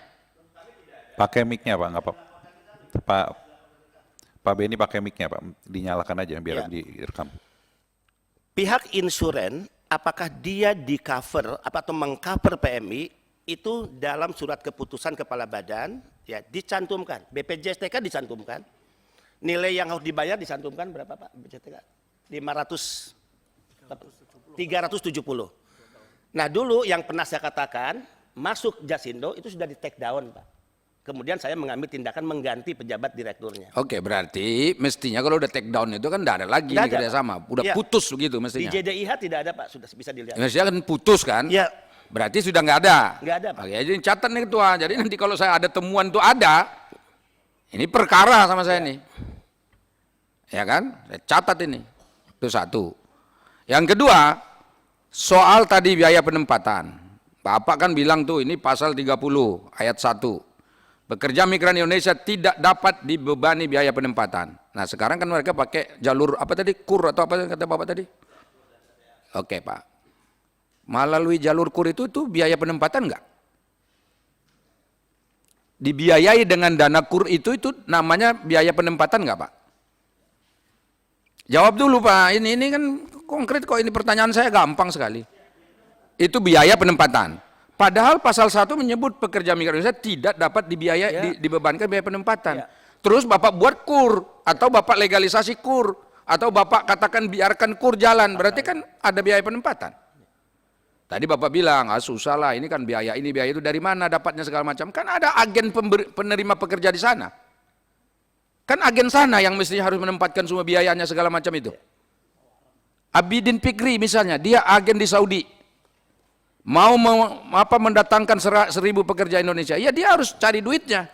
Pakai mic-nya Pak, nggak apa. Pak Beni pakai mic-nya Pak, dinyalakan aja biar Ya. direkam. Pihak insuran, apakah dia di cover atau mengcover PMI itu dalam surat keputusan kepala badan ya dicantumkan. BPJS-TK dicantumkan. Nilai yang harus dibayar dicantumkan berapa Pak? BPJS-TK 370. Nah dulu yang pernah saya katakan masuk Jasindo itu sudah di take down Pak. Kemudian saya mengambil tindakan mengganti pejabat direkturnya. Oke, berarti mestinya kalau udah take down itu kan nggak ada lagi Nggak nih ada, kerjasama. Pak. Udah Iya. putus begitu Di mestinya. JDIH tidak ada Pak, sudah bisa dilihat. Mestinya kan putus kan? Ya, Berarti sudah nggak ada. nggak ada Pak. Oke, jadi catat nih Ketua. Jadi nanti kalau saya ada temuan tuh ada, ini perkara sama saya nih. Ya kan? Saya catat ini. Itu satu. Yang kedua, soal tadi biaya penempatan. Bapak kan bilang tuh ini pasal 30 ayat 1. Pekerja migran Indonesia tidak dapat dibebani biaya penempatan. Nah sekarang kan mereka pakai jalur apa tadi? KUR atau apa kata Bapak tadi? Oke Pak. Melalui jalur KUR itu tuh biaya penempatan enggak? Dibiayai dengan dana KUR itu namanya biaya penempatan enggak Pak? Jawab dulu Pak, ini kan konkret kok, ini pertanyaan saya gampang sekali. Itu biaya penempatan. Padahal pasal 1 menyebut pekerja migran Indonesia tidak dapat dibiayai, dibebankan biaya penempatan. Terus Bapak buat KUR, atau Bapak legalisasi KUR, atau Bapak katakan biarkan KUR jalan, berarti kan ada biaya penempatan. Tadi Bapak bilang, susah lah, ini kan biaya ini, biaya itu, dari mana dapatnya segala macam. Kan ada agen penerima pekerja di sana. Kan agen sana yang mestinya harus menempatkan semua biayanya segala macam itu. Abidin Fikri misalnya, dia agen di Saudi. Mau mendatangkan 1.000 pekerja Indonesia, ya dia harus cari duitnya.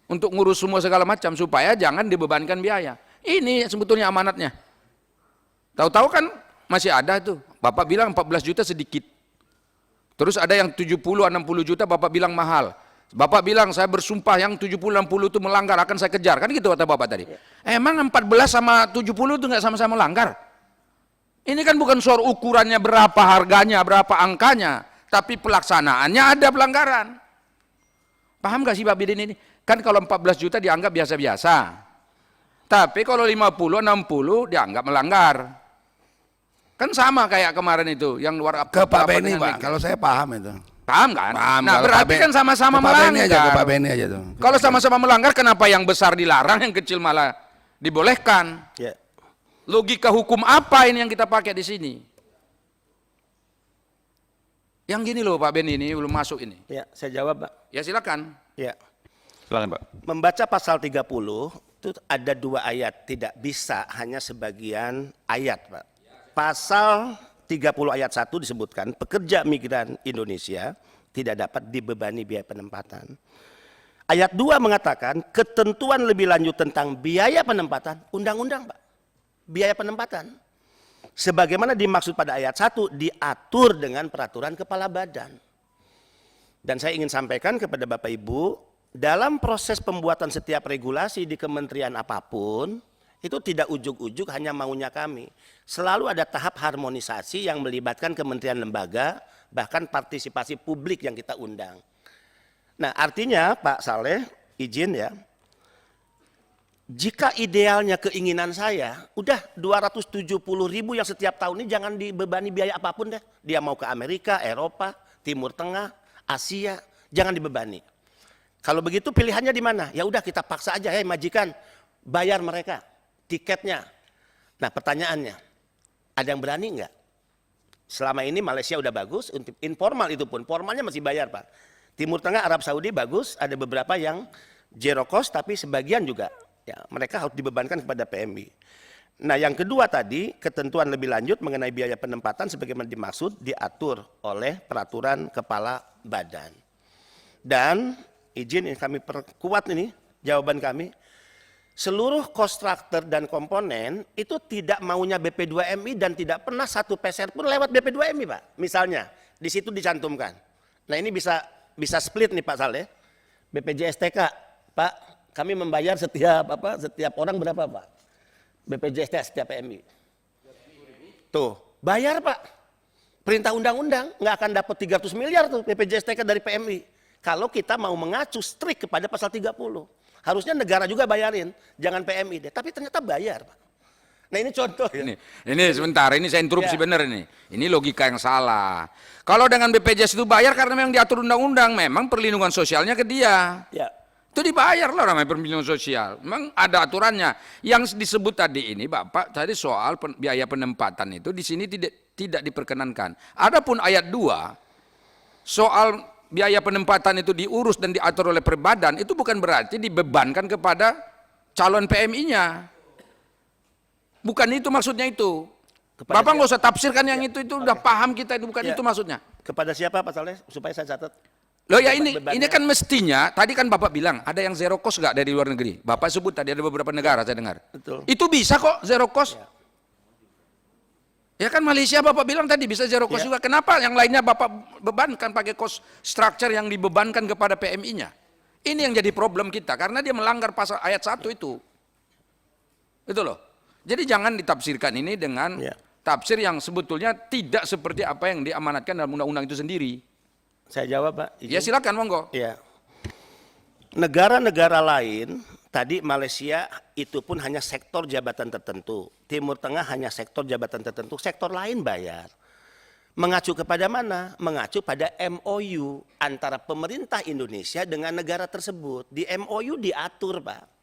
Untuk ngurus semua segala macam, supaya jangan dibebankan biaya. Ini sebetulnya amanatnya. Tahu-tahu kan masih ada tuh. Bapak bilang 14 juta sedikit. Terus ada yang 70-60 juta Bapak bilang mahal. Bapak bilang saya bersumpah yang 70-60 itu melanggar akan saya kejar. Kan gitu kata Bapak tadi. Emang 14 sama 70 itu nggak sama-sama melanggar? Ini kan bukan soal ukurannya berapa harganya, berapa angkanya. Tapi pelaksanaannya ada pelanggaran. Paham gak sih Pak Bidin ini? Kan kalau 14 juta dianggap biasa-biasa. Tapi kalau 50, 60 dianggap melanggar. Kan sama kayak kemarin itu. Yang luar Ke Pak Beni dengan Pak, kalau saya paham itu. Paham kan? Paham. Nah Kalau berarti Pak kan sama-sama Ke Pak Beni aja, melanggar. ke Pak Beni aja tuh. Kalau sama-sama melanggar, kenapa yang besar dilarang, yang kecil malah dibolehkan? Ya. Logika hukum apa ini yang kita pakai di sini? Yang gini loh Pak Beni ini belum masuk ini. Ya, saya jawab, Pak. Ya silakan. Ya. Silakan Pak. Membaca pasal 30 itu ada 2 ayat, tidak bisa hanya sebagian ayat, Pak. Pasal 30 ayat 1 disebutkan pekerja migran Indonesia tidak dapat dibebani biaya penempatan. Ayat 2 mengatakan ketentuan lebih lanjut tentang biaya penempatan, undang-undang Pak. Biaya penempatan. Sebagaimana dimaksud pada ayat 1 diatur dengan peraturan kepala badan. Dan saya ingin sampaikan kepada Bapak Ibu, dalam proses pembuatan setiap regulasi di kementerian apapun, itu tidak ujuk-ujuk hanya maunya kami. Selalu ada tahap harmonisasi yang melibatkan kementerian lembaga, bahkan partisipasi publik yang kita undang. Nah artinya Pak Saleh, izin ya, jika idealnya keinginan saya, udah 270.000 yang setiap tahun ini jangan dibebani biaya apapun deh. Dia mau ke Amerika, Eropa, Timur Tengah, Asia, jangan dibebani. Kalau begitu pilihannya di mana? Ya udah kita paksa aja, majikan, bayar mereka tiketnya. Nah pertanyaannya, ada yang berani enggak? Selama ini Malaysia udah bagus, untuk informal itu pun, formalnya masih bayar Pak. Timur Tengah, Arab Saudi bagus, ada beberapa yang zero cost, tapi sebagian juga ya, mereka harus dibebankan kepada PMI. Nah yang kedua tadi, ketentuan lebih lanjut mengenai biaya penempatan sebagaimana dimaksud diatur oleh peraturan kepala badan. Dan izin kami perkuat ini jawaban kami, seluruh kontraktor dan komponen itu tidak maunya BP2MI dan tidak pernah satu peser pun lewat BP2MI Pak. Misalnya di situ dicantumkan. Nah ini bisa split nih Pak Saleh. BPJS TK Pak, kami membayar setiap orang berapa Pak? BPJS TK setiap PMI. Tuh, bayar Pak. Perintah undang-undang nggak akan dapat 300 miliar tuh BPJS TK dari PMI. Kalau kita mau mengacu strict kepada pasal 30. Harusnya negara juga bayarin, jangan PMI deh. Tapi ternyata bayar Pak. Nah ini contoh ya. Ini sebentar, ini saya interupsi benar ini. Ini logika yang salah. Kalau dengan BPJS itu bayar karena memang diatur undang-undang, memang perlindungan sosialnya ke dia. Ya. Itu dibayar lah namanya perlindungan sosial. Memang ada aturannya. Yang disebut tadi ini Bapak, tadi soal biaya penempatan itu di sini tidak diperkenankan. Adapun ayat 2, soal biaya penempatan itu diurus dan diatur oleh perbadan, itu bukan berarti dibebankan kepada calon PMI-nya. Bukan itu maksudnya itu. Kepada Bapak nggak usah tafsirkan yang itu udah paham kita itu bukan Ya. itu maksudnya. Kepada siapa Pak Saleh supaya saya catat? Loh ya ini Bebannya. kan mestinya tadi kan Bapak bilang ada yang zero cost nggak dari luar negeri. Bapak sebut tadi ada beberapa negara saya dengar. Betul. Itu bisa kok zero cost. Ya kan Malaysia Bapak bilang tadi bisa zero cost juga. Kenapa yang lainnya Bapak bebankan pakai cost structure yang dibebankan kepada PMI-nya? Ini yang jadi problem kita karena dia melanggar pasal ayat 1 itu. Itu loh. Jadi jangan ditafsirkan ini dengan tafsir yang sebetulnya tidak seperti apa yang diamanatkan dalam undang-undang itu sendiri. Saya jawab Pak. Izin. Ya silakan monggo. Ya. Negara-negara lain, tadi Malaysia itu pun hanya sektor jabatan tertentu. Timur Tengah hanya sektor jabatan tertentu, sektor lain bayar. Mengacu kepada mana? Mengacu pada MOU antara pemerintah Indonesia dengan negara tersebut. Di MOU diatur Pak.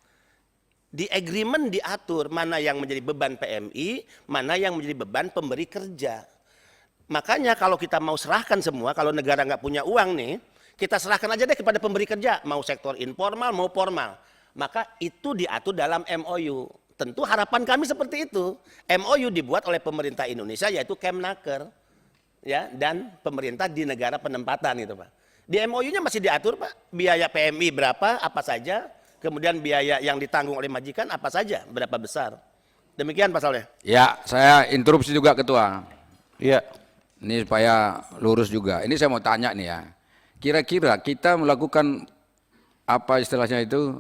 Di agreement diatur mana yang menjadi beban PMI, mana yang menjadi beban pemberi kerja. Makanya kalau kita mau serahkan semua, kalau negara nggak punya uang nih, kita serahkan aja deh kepada pemberi kerja, mau sektor informal, mau formal. Maka itu diatur dalam MOU. Tentu harapan kami seperti itu. MOU dibuat oleh pemerintah Indonesia yaitu Kemnaker, ya, dan pemerintah di negara penempatan itu Pak. Di MOU-nya masih diatur Pak, biaya PMI berapa, apa saja, kemudian biaya yang ditanggung oleh majikan apa saja, berapa besar. Demikian Pak Saleh. Ya, saya interupsi juga Ketua. Iya. Ini supaya lurus juga. Ini saya mau tanya nih ya. Kira-kira kita melakukan apa istilahnya itu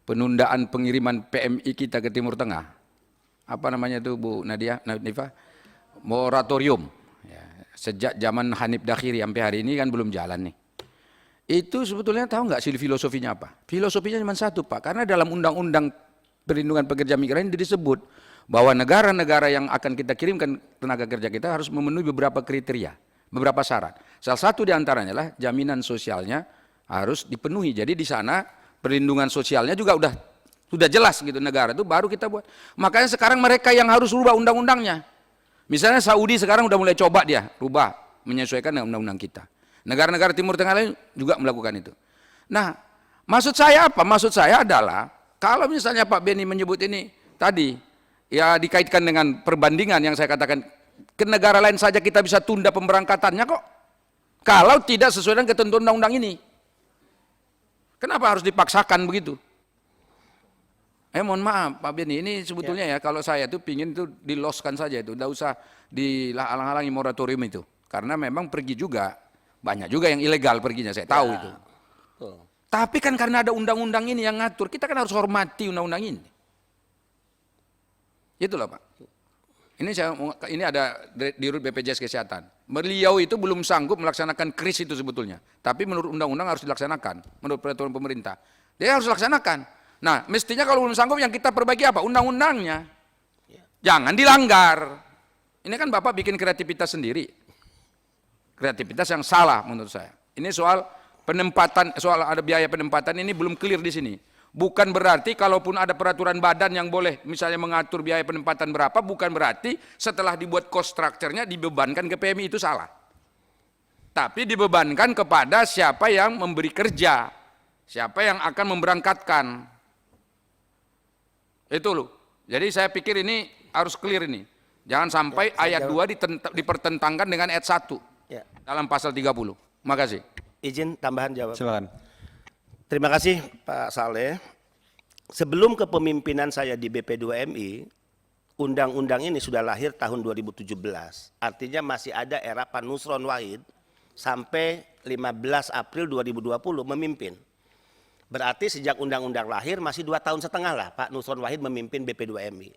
penundaan pengiriman PMI kita ke Timur Tengah. Apa namanya itu Bu Nadifa? Moratorium. Ya, sejak zaman Hanif Dakhiri sampai hari ini kan belum jalan nih. Itu sebetulnya tahu nggak sih filosofinya apa? Filosofinya cuma satu Pak. Karena dalam undang-undang perlindungan pekerja migran ini disebut bahwa negara-negara yang akan kita kirimkan tenaga kerja kita harus memenuhi beberapa kriteria, beberapa syarat. Salah satu diantaranya adalah jaminan sosialnya harus dipenuhi. Jadi di sana perlindungan sosialnya juga sudah jelas gitu negara itu baru kita buat. Makanya sekarang mereka yang harus rubah undang-undangnya. Misalnya Saudi sekarang udah mulai coba dia rubah menyesuaikan dengan undang-undang kita. Negara-negara Timur Tengah lain juga melakukan itu. Nah, maksud saya apa? Maksud saya adalah kalau misalnya Pak Beni menyebut ini tadi, ya dikaitkan dengan perbandingan yang saya katakan, ke negara lain saja kita bisa tunda pemberangkatannya kok. Kalau tidak sesuai dengan ketentuan undang-undang ini. Kenapa harus dipaksakan begitu? Mohon maaf Pak Beni, ini sebetulnya ya kalau saya tuh pingin itu diloskan saja itu, tidak usah dihalang-halangi moratorium itu. Karena memang pergi juga, banyak juga yang ilegal perginya, saya tahu itu. Tapi kan karena ada undang-undang ini yang ngatur, kita kan harus hormati undang-undang ini. Itulah Pak. Ini ada di Dirut BPJS Kesehatan. Beliau itu belum sanggup melaksanakan kris itu sebetulnya. Tapi menurut undang-undang harus dilaksanakan, menurut peraturan pemerintah. Dia harus laksanakan. Nah, mestinya kalau belum sanggup yang kita perbaiki apa? Undang-undangnya. Jangan dilanggar. Ini kan Bapak bikin kreativitas sendiri. Kreativitas yang salah menurut saya. Ini soal penempatan, soal ada biaya penempatan ini belum clear di sini. Bukan berarti kalaupun ada peraturan badan yang boleh misalnya mengatur biaya penempatan berapa, bukan berarti setelah dibuat cost structure-nya dibebankan ke PMI, itu salah. Tapi dibebankan kepada siapa yang memberi kerja, siapa yang akan memberangkatkan. Itu loh. Jadi saya pikir ini harus clear ini. Jangan sampai ayat 2 dipertentangkan dengan ayat 1 dalam pasal 30. Makasih. Izin tambahan jawab. Silakan. Terima kasih Pak Saleh. Sebelum kepemimpinan saya di BP2MI, undang-undang ini sudah lahir tahun 2017. Artinya masih ada era Pak Nusron Wahid sampai 15 April 2020 memimpin. Berarti sejak undang-undang lahir masih 2 tahun setengah lah Pak Nusron Wahid memimpin BP2MI.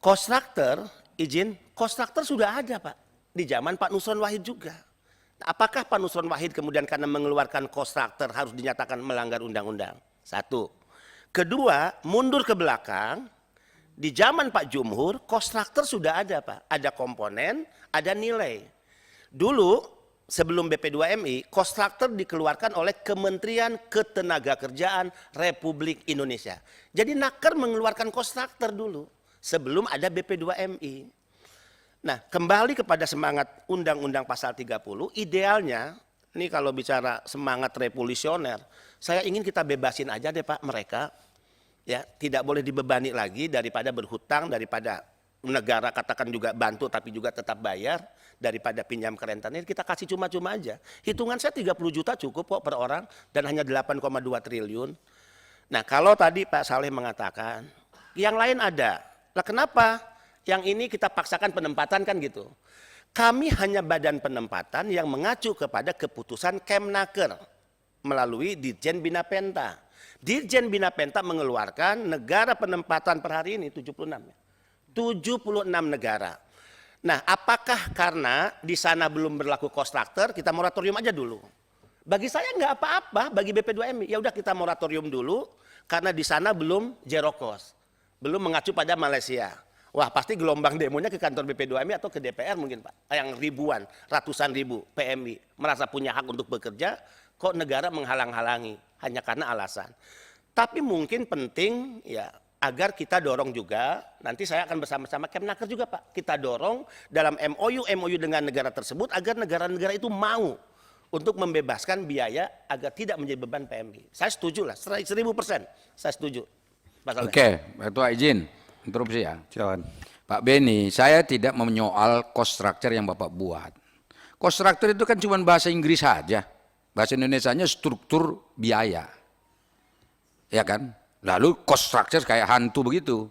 Kontraktor, izin, kontraktor sudah ada Pak. Di zaman Pak Nusron Wahid juga. Apakah Pak Nusron Wahid kemudian karena mengeluarkan kontraktor harus dinyatakan melanggar undang-undang? Satu. Kedua, mundur ke belakang, di zaman Pak Jumhur, kontraktor sudah ada Pak. Ada komponen, ada nilai. Dulu sebelum BP2MI, kontraktor dikeluarkan oleh Kementerian Ketenagakerjaan Republik Indonesia. Jadi Naker mengeluarkan kontraktor dulu sebelum ada BP2MI. Nah, kembali kepada semangat Undang-Undang Pasal 30, idealnya, ini kalau bicara semangat revolusioner, saya ingin kita bebasin aja deh Pak mereka, ya tidak boleh dibebani lagi daripada berhutang, daripada negara katakan juga bantu tapi juga tetap bayar, daripada pinjam ke rentenir, kita kasih cuma-cuma aja. Hitungan saya 30 juta cukup kok per orang dan hanya 8,2 triliun. Nah, kalau tadi Pak Saleh mengatakan, yang lain ada, lah kenapa? Yang ini kita paksakan penempatan kan gitu. Kami hanya badan penempatan yang mengacu kepada keputusan Kemnaker melalui Dirjen Bina Penta. Dirjen Bina Penta mengeluarkan negara penempatan per hari ini 76 ya. 76 negara. Nah, apakah karena di sana belum berlaku kontraktor, kita moratorium aja dulu? Bagi saya nggak apa-apa, bagi BP2MI ya udah kita moratorium dulu karena di sana belum zero cost, belum mengacu pada Malaysia. Wah pasti gelombang demonya ke kantor BP2MI atau ke DPR mungkin Pak. Yang ribuan, ratusan ribu PMI merasa punya hak untuk bekerja, kok negara menghalang-halangi hanya karena alasan. Tapi mungkin penting ya agar kita dorong juga, nanti saya akan bersama-sama Kemnaker juga Pak. Kita dorong dalam MOU dengan negara tersebut agar negara-negara itu mau untuk membebaskan biaya agar tidak menjadi beban PMI. Saya setuju lah, 1000% saya setuju. Oke, Ketua izin. Interupsi ya. Silakan. Pak Beni, saya tidak menyoal cost structure yang Bapak buat. Cost structure itu kan cuma bahasa Inggris saja. Bahasa Indonesianya struktur biaya. Ya kan? Lalu cost structure kayak hantu begitu.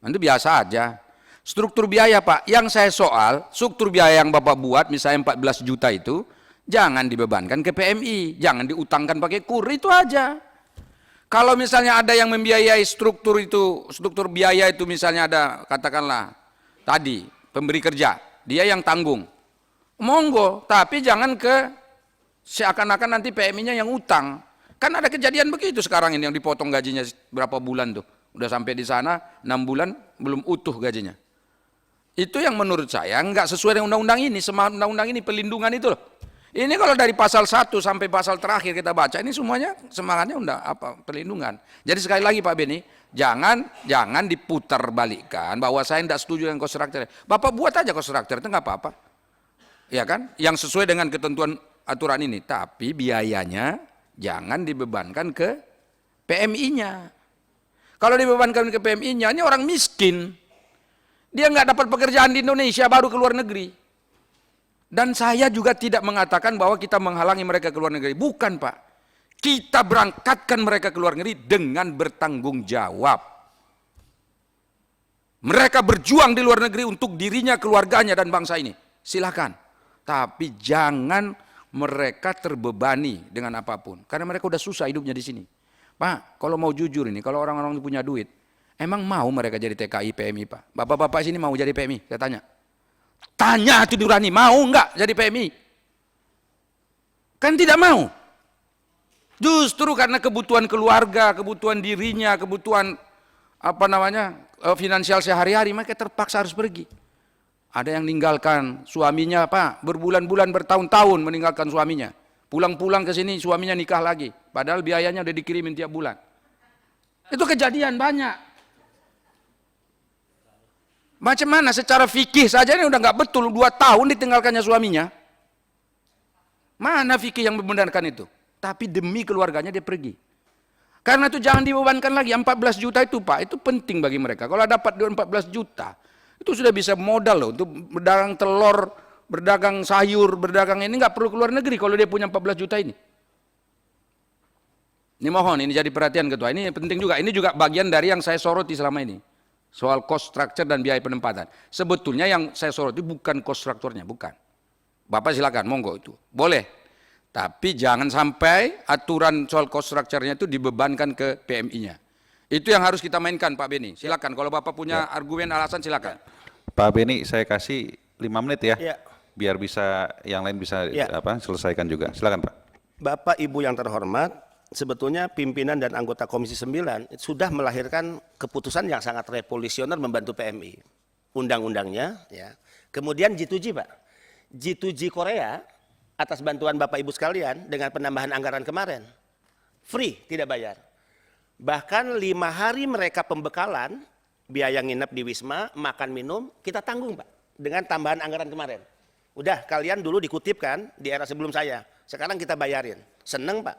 Itu biasa aja. Struktur biaya Pak, yang saya soal, struktur biaya yang Bapak buat misalnya 14 juta itu, jangan dibebankan ke PMI, jangan diutangkan pakai KUR, itu aja. Kalau misalnya ada yang membiayai struktur biaya itu misalnya ada katakanlah tadi pemberi kerja, dia yang tanggung. Monggo, tapi jangan ke seakan-akan nanti PMI-nya yang utang. Kan ada kejadian begitu sekarang ini yang dipotong gajinya berapa bulan tuh. Udah sampai di sana 6 bulan belum utuh gajinya. Itu yang menurut saya nggak sesuai dengan undang-undang ini, semangat undang-undang ini pelindungan itu loh. Ini kalau dari pasal 1 sampai pasal terakhir kita baca, ini semuanya semangatnya perlindungan. Jadi sekali lagi Pak Beni, jangan diputar balikkan bahwa saya tidak setuju dengan cost structure. Bapak buat aja cost structure, itu nggak apa-apa. ya kan? Yang sesuai dengan ketentuan aturan ini. Tapi biayanya jangan dibebankan ke PMI-nya. Kalau dibebankan ke PMI-nya, ini orang miskin. Dia nggak dapat pekerjaan di Indonesia, baru ke luar negeri. Dan saya juga tidak mengatakan bahwa kita menghalangi mereka ke luar negeri. Bukan, Pak. Kita berangkatkan mereka ke luar negeri dengan bertanggung jawab. Mereka berjuang di luar negeri untuk dirinya, keluarganya, dan bangsa ini. Silakan. Tapi jangan mereka terbebani dengan apapun. Karena mereka udah susah hidupnya di sini. Pak, kalau mau jujur ini, kalau orang-orang punya duit, emang mau mereka jadi TKI, PMI, Pak? Bapak-bapak sini mau jadi PMI? Saya tanya. Tanya hati nurani, mau enggak jadi PMI? Kan tidak mau. Justru karena kebutuhan keluarga, kebutuhan dirinya, kebutuhan finansial sehari-hari, mereka terpaksa harus pergi. Ada yang meninggalkan suaminya, Pak, berbulan-bulan, bertahun-tahun meninggalkan suaminya. Pulang-pulang ke sini suaminya nikah lagi, padahal biayanya udah dikirimin tiap bulan. Itu kejadian banyak. Macam mana secara fikih saja ini udah nggak betul, 2 tahun ditinggalkannya suaminya. Mana fikih yang membenarkan itu? Tapi demi keluarganya dia pergi. Karena itu jangan dibebankan lagi, 14 juta itu Pak, itu penting bagi mereka. Kalau dapat 14 juta, itu sudah bisa modal loh untuk berdagang telur, berdagang sayur, berdagang ini nggak perlu keluar negeri kalau dia punya 14 juta ini. Ini mohon, ini jadi perhatian Ketua, ini penting juga. Ini juga bagian dari yang saya soroti selama ini. Soal cost structure dan biaya penempatan. Sebetulnya yang saya soroti bukan cost structure-nya, bukan. Bapak silakan, monggo itu. Boleh. Tapi jangan sampai aturan soal cost structure-nya itu dibebankan ke PMI-nya. Itu yang harus kita mainkan Pak Beni. Silakan, kalau Bapak punya argumen alasan silakan. Pak Beni, saya kasih 5 menit ya. Ya. Biar bisa yang lain bisa Ya. selesaikan juga. Silakan Pak. Bapak Ibu yang terhormat, sebetulnya pimpinan dan anggota Komisi 9 sudah melahirkan keputusan yang sangat revolusioner membantu PMI. Undang-undangnya, ya. Kemudian G2G, Pak. G2G Korea atas bantuan Bapak Ibu sekalian dengan penambahan anggaran kemarin. Free, tidak bayar. Bahkan 5 hari mereka pembekalan, biaya nginep di Wisma, makan minum, kita tanggung Pak. Dengan tambahan anggaran kemarin. Udah, kalian dulu dikutipkan di era sebelum saya. Sekarang kita bayarin. Seneng Pak.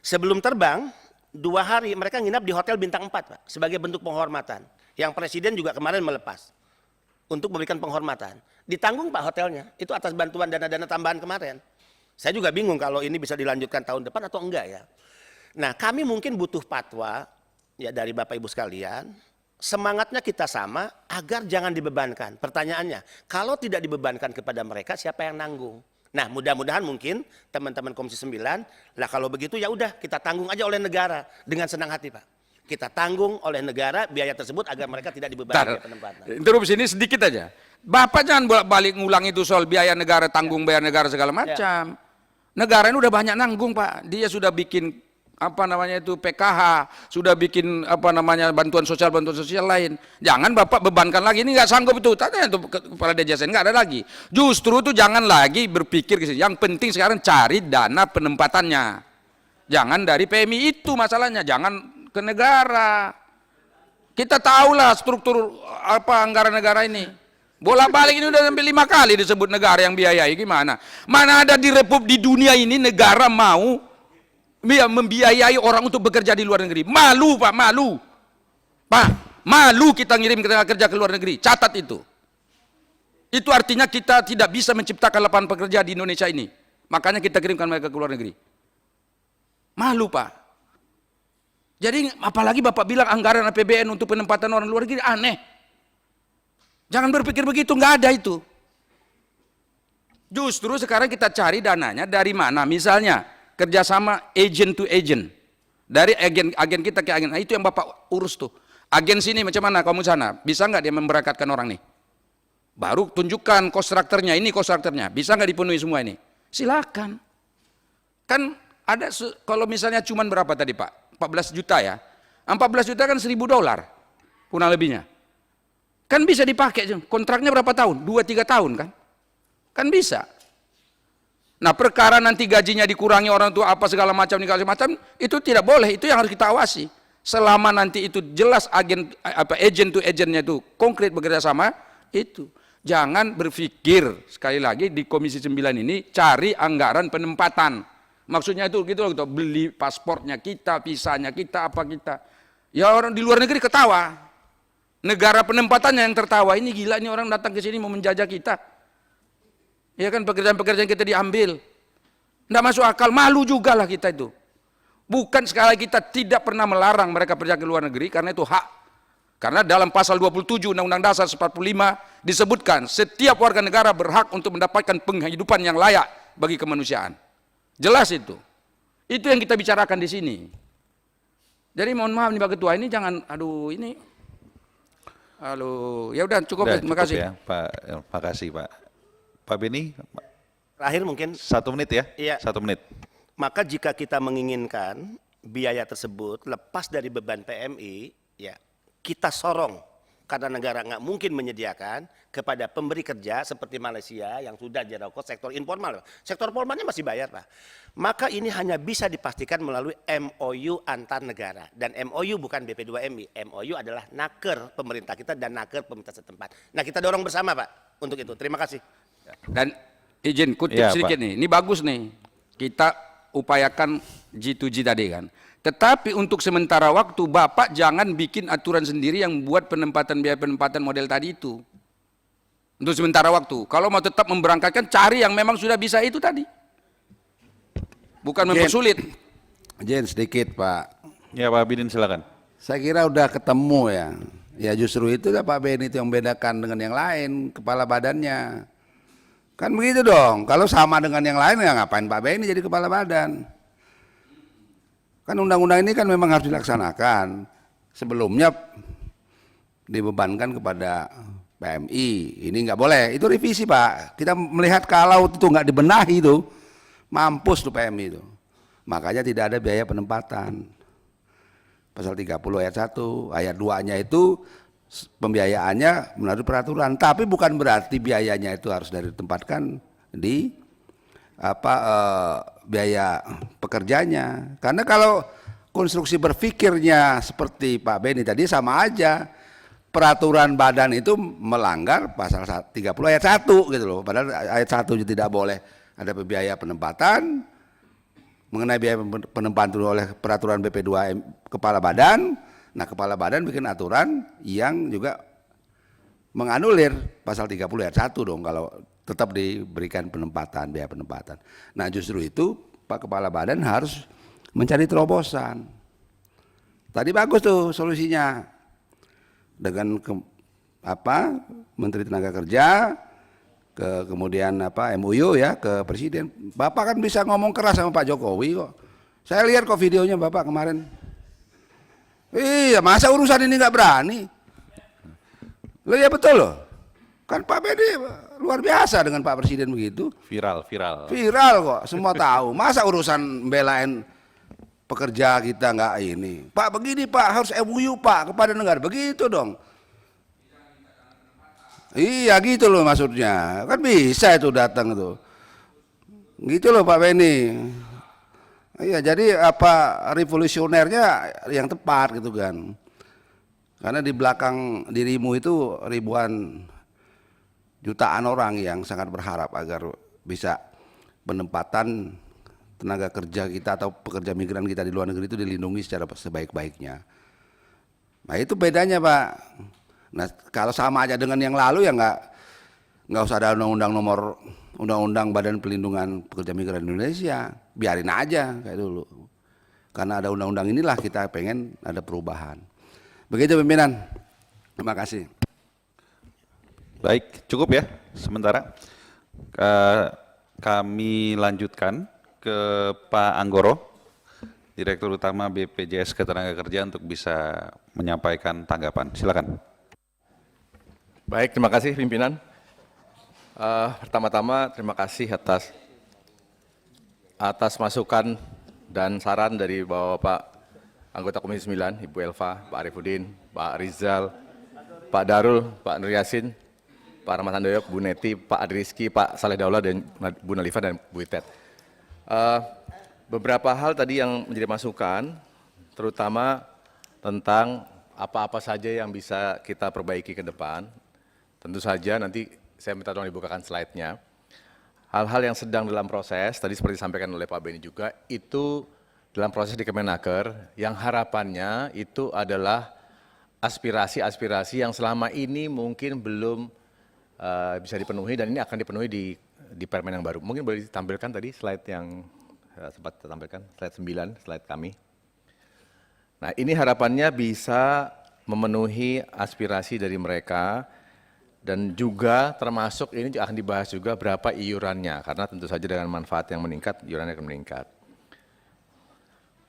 Sebelum terbang, 2 hari mereka nginap di hotel bintang 4 Pak, sebagai bentuk penghormatan. Yang Presiden juga kemarin melepas untuk memberikan penghormatan. Ditanggung Pak hotelnya, itu atas bantuan dana-dana tambahan kemarin. Saya juga bingung kalau ini bisa dilanjutkan tahun depan atau enggak ya. Nah, kami mungkin butuh fatwa ya dari Bapak Ibu sekalian. Semangatnya kita sama agar jangan dibebankan. Pertanyaannya, kalau tidak dibebankan kepada mereka, siapa yang nanggung? Nah, mudah-mudahan mungkin teman-teman Komisi 9, lah kalau begitu ya udah kita tanggung aja oleh negara dengan senang hati Pak. Kita tanggung oleh negara biaya tersebut agar mereka tidak dibebani biaya penempatan. Interupsi ini sedikit aja. Bapak jangan bolak-balik ngulang itu soal biaya negara, tanggung biaya negara segala macam. Negara ini udah banyak nanggung Pak. Dia sudah bikin PKH, sudah bikin bantuan sosial lain. Jangan Bapak bebankan lagi, ini nggak sanggup itu. Tanya itu kepala DJSN nggak ada lagi. Justru itu jangan lagi berpikir ke situ. Yang penting sekarang cari dana penempatannya. Jangan dari PMI itu masalahnya, jangan ke negara. Kita tahulah struktur anggaran negara ini. Bolak-balik ini udah sampai 5 kali disebut negara yang biayai, gimana? Mana ada di dunia ini negara mau membiayai orang untuk bekerja di luar negeri. Malu Pak, malu. Pak, malu kita ngirim tenaga kerja ke luar negeri. Catat itu. Itu artinya kita tidak bisa menciptakan lapangan pekerja di Indonesia ini. Makanya kita kirimkan mereka ke luar negeri. Malu Pak. Jadi apalagi Bapak bilang anggaran APBN untuk penempatan orang luar negeri, aneh. Jangan berpikir begitu, nggak ada itu. Justru sekarang kita cari dananya dari mana? Misalnya kerjasama agent to agent, dari agen kita ke agen. Nah, itu yang Bapak urus tuh. Agen sini macam mana kamu sana? Bisa nggak dia memberangkatkan orang nih? Baru tunjukkan kontraktornya, ini kontraktornya. Bisa nggak dipenuhi semua ini? Silakan. Kan ada kalau misalnya cuman berapa tadi Pak? 14 juta ya. 14 juta kan $1.000 kurang lebihnya. Kan bisa dipakai, kontraknya berapa tahun? 2-3 tahun kan? Kan bisa. Nah, perkara nanti gajinya dikurangi orang tua apa segala macam itu tidak boleh, itu yang harus kita awasi. Selama nanti itu jelas agent to agentnya itu konkret bekerja sama, itu. Jangan berpikir, sekali lagi di Komisi 9 ini cari anggaran penempatan. Maksudnya itu gitu loh, gitu. Beli paspornya kita, visanya kita, apa kita. Ya orang di luar negeri ketawa. Negara penempatannya yang tertawa, ini gila ini orang datang ke sini mau menjajah kita. Ya kan pekerjaan-pekerjaan kita diambil. Nggak masuk akal, malu juga lah kita itu. Bukan sekali lagi kita tidak pernah melarang mereka pergi ke luar negeri karena itu hak. Karena dalam pasal 27 Undang-Undang Dasar 45 disebutkan setiap warga negara berhak untuk mendapatkan penghidupan yang layak bagi kemanusiaan. Jelas itu. Itu yang kita bicarakan di sini. Jadi mohon maaf nih Pak Ketua, ini jangan ya udah cukup, terima kasih. Ya, Pak, makasih Pak. Pak Beni, Terakhir mungkin 1 menit ya? Iya. 1 menit. maka jika kita menginginkan biaya tersebut lepas dari beban PMI, ya kita sorong karena negara nggak mungkin menyediakan kepada pemberi kerja seperti Malaysia yang sudah jerokot sektor informal. Sektor formalnya masih bayar Pak. Maka ini hanya bisa dipastikan melalui MOU antar negara. Dan MOU bukan BP2MI. MOU adalah naker pemerintah kita dan naker pemerintah setempat. Nah kita dorong bersama Pak untuk itu. Terima kasih. Dan izin kutip Ya, sedikit Pak. nih, ini bagus nih. Kita upayakan G2G tadi kan. Tetapi untuk sementara waktu Bapak jangan bikin aturan sendiri yang buat penempatan biaya penempatan model tadi itu. Untuk sementara waktu. Kalau mau tetap memberangkatkan cari yang memang sudah bisa itu tadi. Bukan mempersulit. Jen sedikit Pak. Ya Pak Bidin silakan. Saya kira udah ketemu ya. Ya justru itu ya Pak Ben itu yang bedakan dengan yang lain, kepala badannya. Kan begitu dong. Kalau sama dengan yang lain ya ngapain Pak Beni jadi kepala badan? Kan undang-undang ini kan memang harus dilaksanakan. Sebelumnya dibebankan kepada PMI. Ini nggak boleh. Itu revisi Pak. Kita melihat kalau itu nggak dibenahi itu, mampus tuh PMI itu. Makanya tidak ada biaya penempatan. Pasal 30 ayat 1, ayat 2-nya itu pembiayaannya melalui peraturan, tapi bukan berarti biayanya itu harus ditempatkan di biaya pekerjanya. Karena kalau konstruksi berpikirnya seperti Pak Beni tadi sama aja, peraturan badan itu melanggar pasal 30 ayat 1 gitu loh. Padahal ayat 1 tidak boleh ada biaya penempatan. Mengenai biaya penempatan oleh peraturan BP2 kepala badan. Nah kepala badan bikin aturan yang juga menganulir pasal 30 ayat 1 dong kalau tetap diberikan penempatan, biaya penempatan. Nah justru itu Pak Kepala Badan harus mencari terobosan. Tadi bagus tuh solusinya. Dengan Menteri Tenaga Kerja, kemudian MOU ya ke Presiden. Bapak kan bisa ngomong keras sama Pak Jokowi kok. Saya lihat kok videonya Bapak kemarin. Iya, masa urusan ini nggak berani? Loh ya betul loh. Kan Pak Bedi luar biasa dengan Pak Presiden begitu. Viral. Viral kok, semua tahu. Masa urusan belain pekerja kita nggak ini? Pak begini Pak, harus MOU Pak kepada negara. Begitu dong. Iya gitu loh maksudnya. Kan bisa itu datang tuh. Gitu loh Pak Beni. Iya, jadi revolusionernya yang tepat gitu kan. Karena di belakang dirimu itu ribuan jutaan orang yang sangat berharap agar bisa penempatan tenaga kerja kita atau pekerja migran kita di luar negeri itu dilindungi secara sebaik-baiknya. Nah itu bedanya Pak. Nah kalau sama aja dengan yang lalu ya nggak usah ada undang-undang Badan Pelindungan Pekerja Migran Indonesia, biarin aja kayak dulu. Karena ada undang-undang inilah kita pengen ada perubahan. Begitu pimpinan. Terima kasih. Baik, cukup ya sementara. Kami lanjutkan ke Pak Anggoro, Direktur Utama BPJS Ketenagakerjaan untuk bisa menyampaikan tanggapan. Silakan. Baik, terima kasih pimpinan. Pertama-tama terima kasih atas masukan dan saran dari Bapak anggota Komisi 9, Ibu Elva, Pak Arifudin, Pak Rizal, Pak Darul, Pak Nur Yasin, Pak Rahmat Handoyo, Bu Neti, Pak Adriski, Pak Saleh Daula, dan Bu Nalifa dan Bu Itet. Beberapa hal tadi yang menjadi masukan, terutama tentang apa-apa saja yang bisa kita perbaiki ke depan. Tentu saja nanti saya minta tolong dibukakan slide-nya. Hal-hal yang sedang dalam proses, tadi seperti disampaikan oleh Pak Beni juga, itu dalam proses di Kemenaker, yang harapannya itu adalah aspirasi-aspirasi yang selama ini mungkin belum bisa dipenuhi, dan ini akan dipenuhi di Permen yang baru. Mungkin boleh ditampilkan tadi slide yang sempat ditampilkan, slide 9, slide kami. Nah, ini harapannya bisa memenuhi aspirasi dari mereka, dan juga termasuk ini akan dibahas juga berapa iurannya, karena tentu saja dengan manfaat yang meningkat, iurannya akan meningkat.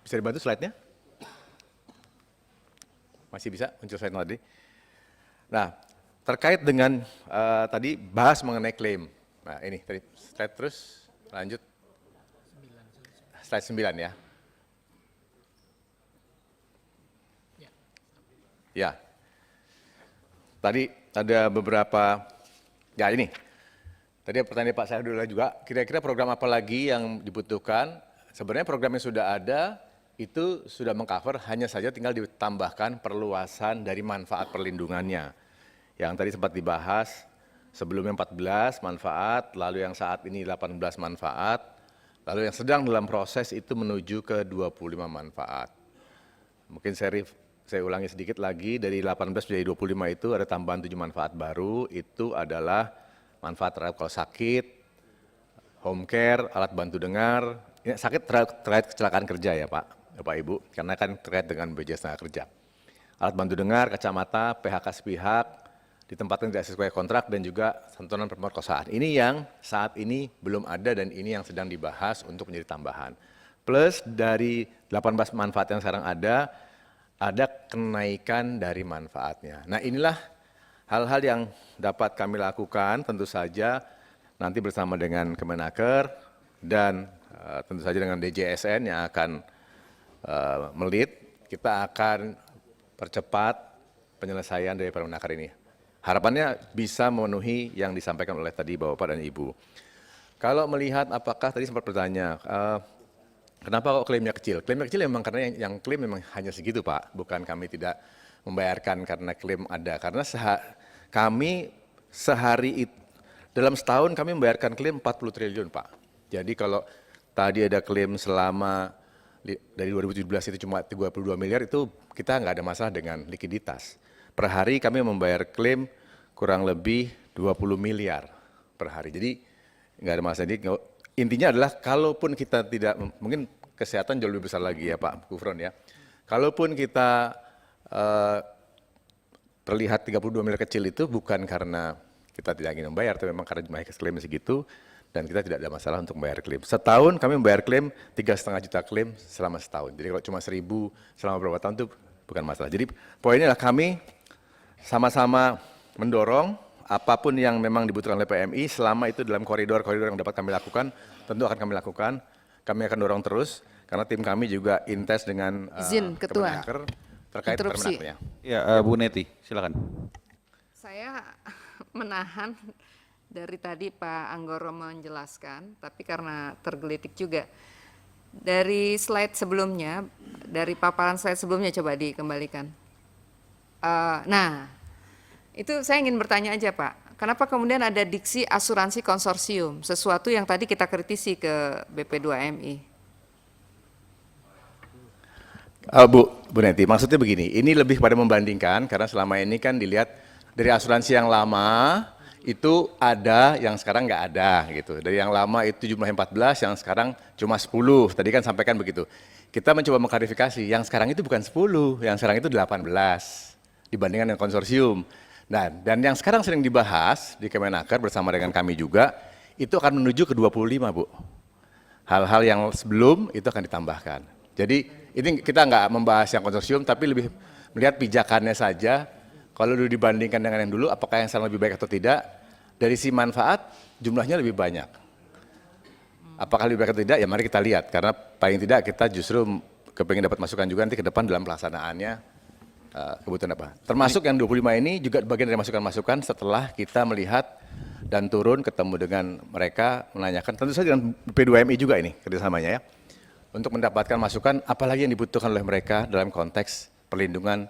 Bisa dibantu slide-nya? Masih bisa muncul slide tadi? Nah, terkait dengan tadi bahas mengenai klaim. Nah, ini tadi slide terus, lanjut. Slide 9 ya. Ya. Tadi ada beberapa, ya ini. Tadi pertanyaan Pak Sahrudullah juga, kira-kira program apa lagi yang dibutuhkan? Sebenarnya program yang sudah ada, itu sudah mengcover, hanya saja tinggal ditambahkan perluasan dari manfaat perlindungannya. Yang tadi sempat dibahas, sebelumnya 14 manfaat, lalu yang saat ini 18 manfaat, lalu yang sedang dalam proses itu menuju ke 25 manfaat. Mungkin saya ulangi sedikit lagi, dari 18 menjadi 25 itu ada tambahan 7 manfaat baru, itu adalah manfaat terhadap kalau sakit, home care, alat bantu dengar, ini sakit terkait kecelakaan kerja ya Pak Ibu, karena kan terkait dengan BPJS Tenaga Kerja. Alat bantu dengar, kacamata, PHK sepihak, ditempatkan tidak sesuai kontrak, dan juga santunan pemerkosaan. Ini yang saat ini belum ada dan ini yang sedang dibahas untuk menjadi tambahan. Plus dari 18 manfaat yang sekarang ada kenaikan dari manfaatnya. Nah, inilah hal-hal yang dapat kami lakukan, tentu saja nanti bersama dengan Kemenaker dan tentu saja dengan DJSN yang akan melit, kita akan percepat penyelesaian dari Permenaker ini. Harapannya bisa memenuhi yang disampaikan oleh tadi Bapak dan Ibu. Kalau melihat apakah tadi sempat bertanya, kenapa kok klaimnya kecil? Klaimnya kecil memang karena yang klaim memang hanya segitu Pak, bukan kami tidak membayarkan karena klaim ada. Karena kami sehari itu, dalam setahun kami membayarkan klaim 40 triliun Pak. Jadi kalau tadi ada klaim selama dari 2017 itu cuma 32 miliar, itu kita nggak ada masalah dengan likuiditas. Per hari kami membayar klaim kurang lebih 20 miliar per hari. Jadi nggak ada masalah. Jadi intinya adalah kalaupun kita tidak, mungkin kesehatan jauh lebih besar lagi ya Pak Gufron ya. Kalaupun kita terlihat 32 miliar kecil itu bukan karena kita tidak ingin membayar, tapi memang karena jumlah klaim segitu dan kita tidak ada masalah untuk membayar klaim. Setahun kami membayar klaim 3,5 juta klaim selama setahun. Jadi kalau cuma 1.000 selama beberapa tahun itu bukan masalah. Jadi poinnya adalah kami sama-sama mendorong apapun yang memang dibutuhkan oleh PMI, selama itu dalam koridor-koridor yang dapat kami lakukan, tentu akan kami lakukan. Kami akan dorong terus, karena tim kami juga intens dengan Kemenaker terkait Permenakernya. Ya, Bu Neti, silakan. Saya menahan dari tadi Pak Anggoro menjelaskan, tapi karena tergelitik juga. Dari slide sebelumnya, dari paparan slide sebelumnya coba dikembalikan. Nah, itu saya ingin bertanya aja Pak, kenapa kemudian ada diksi asuransi konsorsium, sesuatu yang tadi kita kritisi ke BP2MI? Bu Neti, maksudnya begini, ini lebih pada membandingkan, karena selama ini kan dilihat dari asuransi yang lama, itu ada, yang sekarang nggak ada gitu. Dari yang lama itu jumlahnya 14, yang sekarang cuma 10, tadi kan sampaikan begitu. Kita mencoba mengklarifikasi, yang sekarang itu bukan 10, yang sekarang itu 18. Dibandingkan dengan konsorsium. Nah, dan yang sekarang sering dibahas di Kemenaker bersama dengan kami juga, itu akan menuju ke 25 Bu. Hal-hal yang sebelum itu akan ditambahkan. Jadi ini kita nggak membahas yang konsorsium, tapi lebih melihat pijakannya saja. Kalau dulu dibandingkan dengan yang dulu, apakah yang sekarang lebih baik atau tidak, dari si manfaat jumlahnya lebih banyak. Apakah lebih baik atau tidak, ya mari kita lihat. Karena paling tidak kita justru kepingin dapat masukan juga nanti ke depan dalam pelaksanaannya. Kebutuhan apa. Termasuk yang 25 ini juga bagian dari masukan-masukan setelah kita melihat dan turun ketemu dengan mereka, menanyakan, tentu saja dengan P2MI juga ini kerjasamanya ya, untuk mendapatkan masukan apalagi yang dibutuhkan oleh mereka dalam konteks perlindungan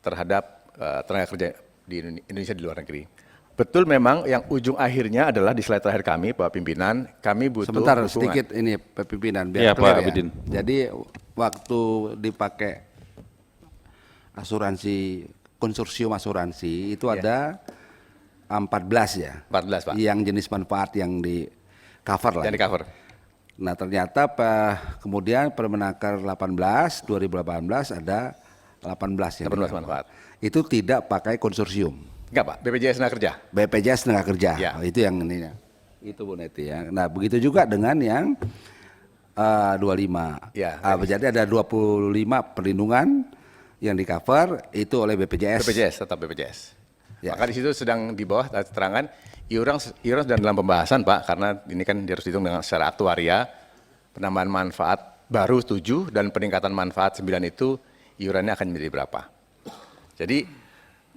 terhadap tenaga kerja di Indonesia di luar negeri. Betul, memang yang ujung akhirnya adalah di slide terakhir kami, Pak Pimpinan, kami butuh Sebentar dukungan. sedikit ini Pak Pimpinan Iya, biar Pak clear Abidin. Jadi waktu dipakai asuransi konsorsium asuransi itu ada 14 ya. 14, Pak. Yang jenis manfaat yang di cover lah. Yang di cover. Nah, ternyata kemudian Permenaker 2018 ada 18 yang 18 di cover. manfaat. Itu tidak pakai konsorsium. Enggak, Pak, BPJS Tenaga Kerja. BPJS Tenaga Kerja. Ya. Oh, itu yang ininya. Itu Bu Neti ya. Nah, begitu juga dengan yang 25. Ya, Jadi ada 25 perlindungan yang di cover itu oleh BPJS. BPJS, tetap BPJS. Ya. Maka di situ sedang di bawah keterangan iuran sedang dalam pembahasan, Pak, karena ini kan harus dihitung dengan secara aktuaria, penambahan manfaat baru 7 dan peningkatan manfaat 9 itu iurannya akan menjadi berapa. Jadi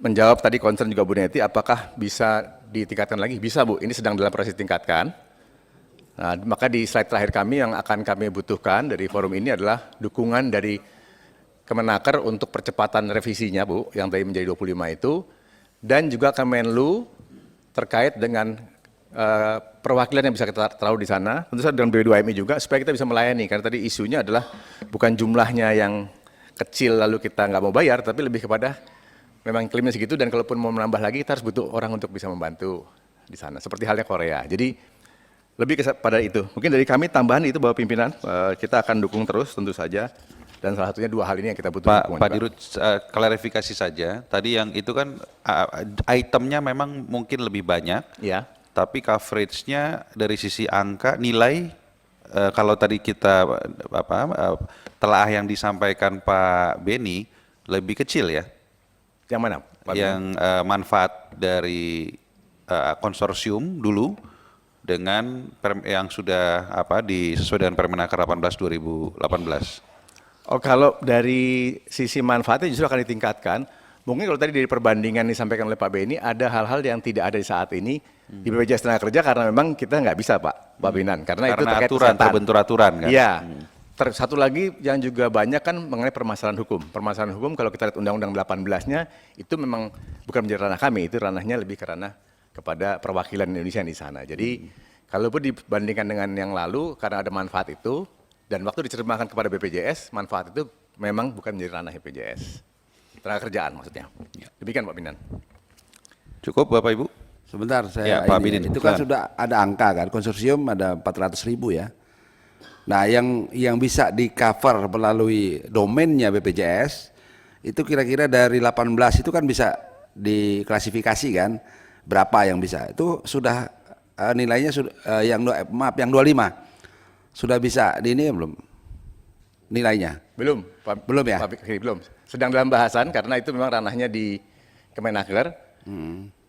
menjawab tadi concern juga Bu Neti, apakah bisa ditingkatkan lagi? Bisa, Bu, ini sedang dalam proses tingkatkan. Nah, maka di slide terakhir kami yang akan kami butuhkan dari forum ini adalah dukungan dari Kemenaker untuk percepatan revisinya, Bu, yang tadi menjadi 25 itu, dan juga Kemenlu terkait dengan perwakilan yang bisa kita taruh di sana, tentu saja dengan B2MI juga, supaya kita bisa melayani, karena tadi isunya adalah bukan jumlahnya yang kecil lalu kita nggak mau bayar, tapi lebih kepada memang klaimnya segitu, dan kalaupun mau menambah lagi, kita harus butuh orang untuk bisa membantu di sana, seperti halnya Korea. Jadi lebih pada itu. Mungkin dari kami tambahan itu, Bapak Pimpinan, kita akan dukung terus tentu saja, dan salah satunya 2 hal ini yang kita butuh. Pak Dirut, klarifikasi saja. Tadi yang itu kan itemnya memang mungkin lebih banyak, Ya. tapi coveragenya dari sisi angka nilai kalau tadi kita telah yang disampaikan Pak Beni lebih kecil ya. Yang mana, Pak? Yang manfaat dari konsorsium dulu dengan yang sudah sesuai dengan Permenaker 18 2018. Oh, kalau dari sisi manfaatnya justru akan ditingkatkan. Mungkin kalau tadi dari perbandingan disampaikan oleh Pak Beni, ada hal-hal yang tidak ada di saat ini di BPJS Tenaga Kerja, karena memang kita nggak bisa, Pak Binan, karena itu terkait aturan, kesehatan. terbentur aturan kan. Iya. Satu lagi yang juga banyak kan mengenai permasalahan hukum. Permasalahan hukum kalau kita lihat Undang-Undang 18-nya itu memang bukan menjadi ranah kami, itu ranahnya lebih ke ranah kepada perwakilan Indonesia di sana. Jadi kalaupun dibandingkan dengan yang lalu, karena ada manfaat itu, dan waktu diterjemahkan kepada BPJS, manfaat itu memang bukan menjadi ranah BPJS. Tenaga kerjaan maksudnya. Demikian Pak Binan. Cukup Bapak Ibu? Sebentar, Ya, Pak Bidin, itu kan silakan. sudah ada angka kan, konsorsium ada 400.000 ya. Nah, yang bisa di cover melalui domainnya BPJS itu kira-kira dari 18 itu kan bisa diklasifikasi kan, berapa yang bisa. Itu sudah nilainya sudah yang 25 sudah bisa di ini belum nilainya? Belum, Pak, Belum ya? Pak Fikri, belum. Sedang dalam bahasan karena itu memang ranahnya di Kemenaker.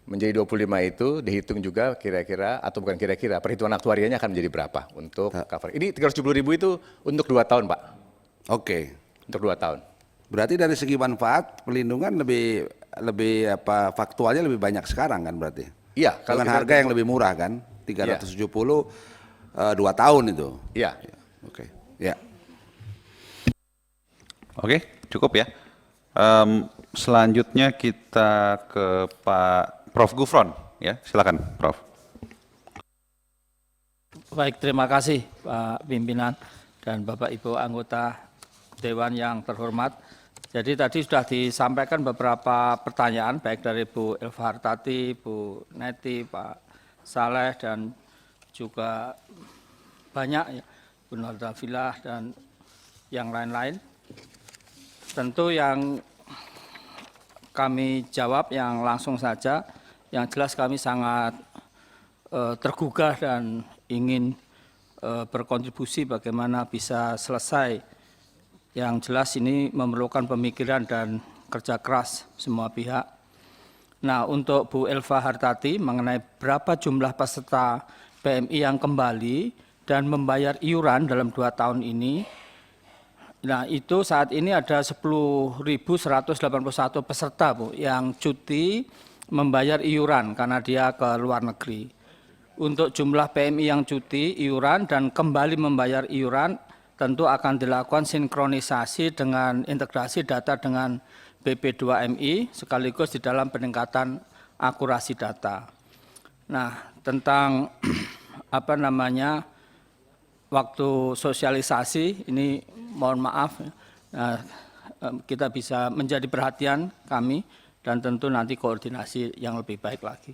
Menjadi 25 itu dihitung juga kira-kira, atau bukan kira-kira, perhitungan aktuarianya akan menjadi berapa untuk cover. Ini 370.000 itu untuk 2 tahun, Pak. Oke. Untuk 2 tahun. Berarti dari segi manfaat perlindungan lebih faktualnya lebih banyak sekarang kan berarti? Iya. Dengan kita- harga yang lebih murah kan, 370 2 tahun itu. Iya. Oke. Ya. Oke, cukup ya. Selanjutnya kita ke Pak Prof. Gufron, ya silakan Prof. Baik, terima kasih Pak Pimpinan dan Bapak Ibu anggota Dewan yang terhormat. Jadi tadi sudah disampaikan beberapa pertanyaan baik dari Bu Elva Hartati, Bu Neti, Pak Saleh dan juga banyak ya, Bu Nalda Filah dan yang lain-lain. Tentu yang kami jawab yang langsung saja, yang jelas kami sangat tergugah dan ingin berkontribusi bagaimana bisa selesai. Yang jelas ini memerlukan pemikiran dan kerja keras semua pihak. Nah, untuk Bu Elva Hartati mengenai berapa jumlah peserta PMI yang kembali dan membayar iuran dalam 2 tahun ini, nah itu saat ini ada 10.181 peserta Bu yang cuti membayar iuran karena dia ke luar negeri. Untuk jumlah PMI yang cuti iuran dan kembali membayar iuran tentu akan dilakukan sinkronisasi dengan integrasi data dengan BP2MI sekaligus di dalam peningkatan akurasi data. Nah, tentang apa namanya waktu sosialisasi ini mohon maaf, kita bisa menjadi perhatian kami dan tentu nanti koordinasi yang lebih baik lagi.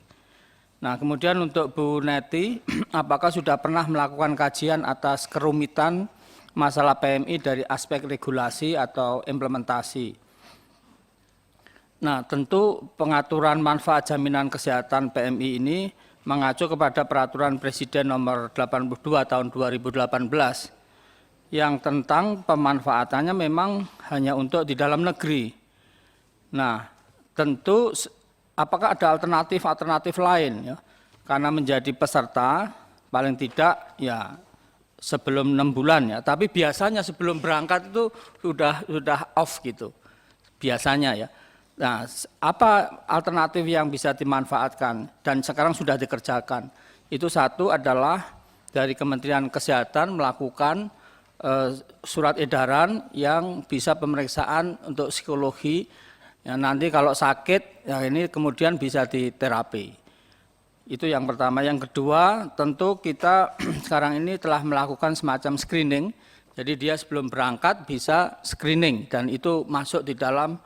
Nah, kemudian untuk Bu Neti, apakah sudah pernah melakukan kajian atas kerumitan masalah PMI dari aspek regulasi atau implementasi? Nah, tentu pengaturan manfaat jaminan kesehatan PMI ini mengacu kepada Peraturan Presiden Nomor 82 Tahun 2018 yang tentang pemanfaatannya memang hanya untuk di dalam negeri. Nah, tentu apakah ada alternatif lain ya? Karena menjadi peserta paling tidak ya sebelum 6 bulan ya, tapi biasanya sebelum berangkat itu sudah off gitu. Biasanya ya. Nah, apa alternatif yang bisa dimanfaatkan dan sekarang sudah dikerjakan? Itu satu adalah dari Kementerian Kesehatan melakukan surat edaran yang bisa pemeriksaan untuk psikologi. Ya, nanti kalau sakit, ya ini kemudian bisa diterapi. Itu yang pertama. Yang kedua, tentu kita sekarang ini telah melakukan semacam screening. Jadi dia sebelum berangkat bisa screening dan itu masuk di dalam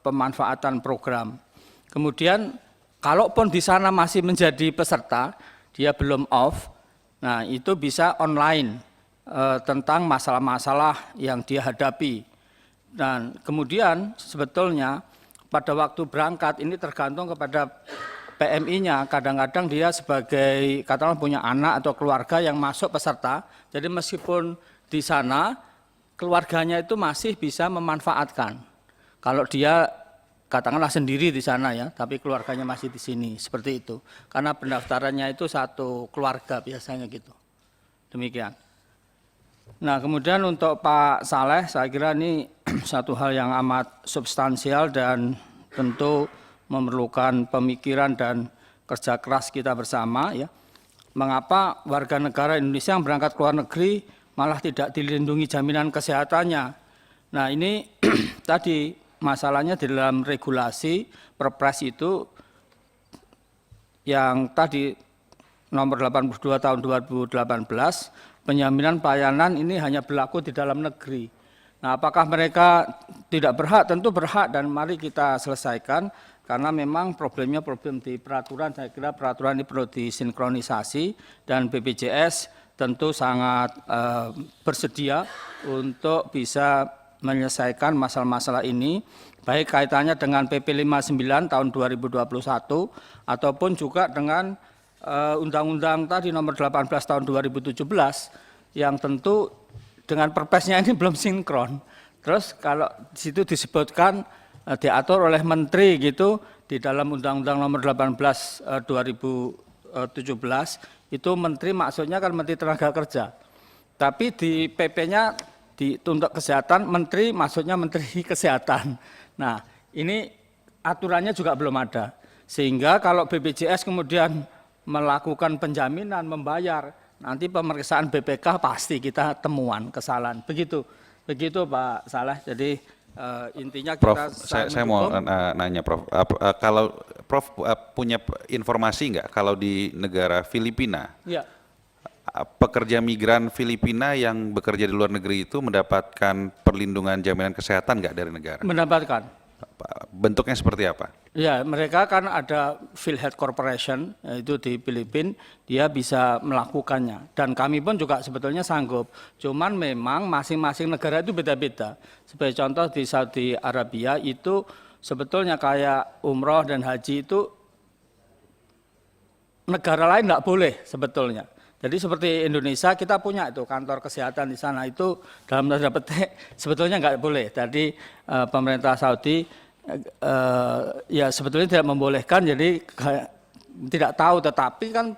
pemanfaatan program. Kemudian kalaupun di sana masih menjadi peserta, dia belum off, nah itu bisa online tentang masalah-masalah yang dia hadapi. Dan kemudian sebetulnya pada waktu berangkat ini tergantung kepada PMI-nya, kadang-kadang dia sebagai katakanlah punya anak atau keluarga yang masuk peserta, jadi meskipun di sana keluarganya itu masih bisa memanfaatkan. Kalau dia katakanlah sendiri di sana ya, tapi keluarganya masih di sini, seperti itu. Karena pendaftarannya itu satu keluarga biasanya gitu. Demikian. Nah, kemudian untuk Pak Saleh, saya kira ini satu hal yang amat substansial dan tentu memerlukan pemikiran dan kerja keras kita bersama ya. Mengapa warga negara Indonesia yang berangkat ke luar negeri malah tidak dilindungi jaminan kesehatannya? Nah, ini tadi masalahnya di dalam regulasi Perpres itu yang tadi nomor 82 tahun 2018, penjaminan pelayanan ini hanya berlaku di dalam negeri. Nah, apakah mereka tidak berhak? Tentu berhak dan mari kita selesaikan karena memang problemnya problem di peraturan. Saya kira peraturan ini perlu disinkronisasi dan BPJS tentu sangat bersedia untuk bisa menyelesaikan masalah-masalah ini, baik kaitannya dengan PP 59 tahun 2021 ataupun juga dengan Undang-Undang tadi nomor 18 tahun 2017 yang tentu dengan perpesnya ini belum sinkron. Terus kalau di situ disebutkan diatur oleh menteri gitu di dalam Undang-Undang nomor 18 2017 itu menteri maksudnya kan Menteri Tenaga Kerja. Tapi di PP-nya untuk kesehatan, menteri maksudnya Menteri Kesehatan. Nah, ini aturannya juga belum ada. Sehingga kalau BPJS kemudian melakukan penjaminan, membayar, nanti pemeriksaan BPK pasti kita temuan kesalahan. Begitu Pak Saleh. Jadi intinya kita Prof, saya mau nanya Prof, kalau Prof punya informasi nggak kalau di negara Filipina? Ya. Pekerja migran Filipina yang bekerja di luar negeri itu mendapatkan perlindungan jaminan kesehatan nggak dari negara? Mendapatkan. Bentuknya seperti apa? Ya, mereka kan ada Philhealth Corporation, yaitu di Filipina, dia bisa melakukannya. Dan kami pun juga sebetulnya sanggup. Cuman memang masing-masing negara itu beda-beda. Sebagai contoh di Saudi Arabia itu sebetulnya kayak umroh dan haji itu negara lain nggak boleh sebetulnya. Jadi seperti Indonesia kita punya itu kantor kesehatan di sana itu dalam tanda petik sebetulnya nggak boleh. Jadi pemerintah Saudi ya sebetulnya tidak membolehkan, jadi tidak tahu, tetapi kan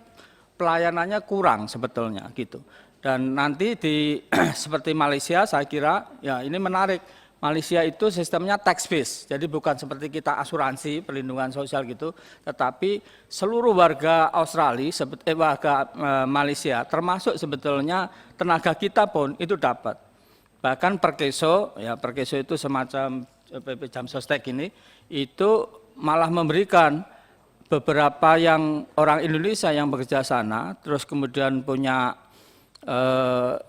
pelayanannya kurang sebetulnya gitu. Dan nanti di seperti Malaysia saya kira ya ini menarik. Malaysia itu sistemnya tax base, jadi bukan seperti kita asuransi perlindungan sosial gitu, tetapi seluruh warga Australia, warga Malaysia, termasuk sebetulnya tenaga kita pun itu dapat. Bahkan Perkeso, ya Perkeso itu semacam PP Jam Sostek ini, itu malah memberikan beberapa yang orang Indonesia yang bekerja sana, terus kemudian punya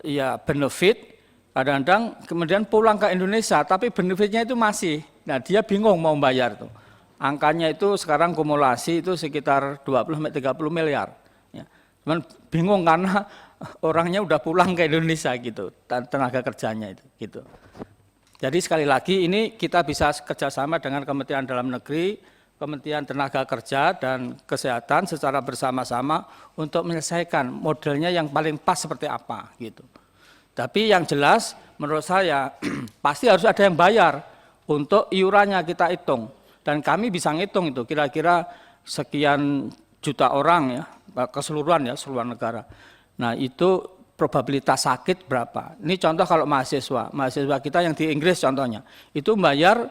ya benefit, kadang-kadang kemudian pulang ke Indonesia, tapi benefitnya itu masih. Nah dia bingung mau bayar tuh. Angkanya itu sekarang kumulasi itu sekitar 20-30 miliar. Ya. Cuman bingung karena orangnya udah pulang ke Indonesia gitu, tenaga kerjanya itu. Gitu. Jadi sekali lagi ini kita bisa kerjasama dengan Kementerian Dalam Negeri, Kementerian Tenaga Kerja dan Kesehatan secara bersama-sama untuk menyelesaikan modelnya yang paling pas seperti apa gitu. Tapi yang jelas menurut saya pasti harus ada yang bayar untuk iurannya kita hitung. Dan kami bisa ngitung itu kira-kira sekian juta orang ya, keseluruhan ya, seluruh negara. Nah itu probabilitas sakit berapa. Ini contoh kalau mahasiswa kita yang di Inggris contohnya, itu bayar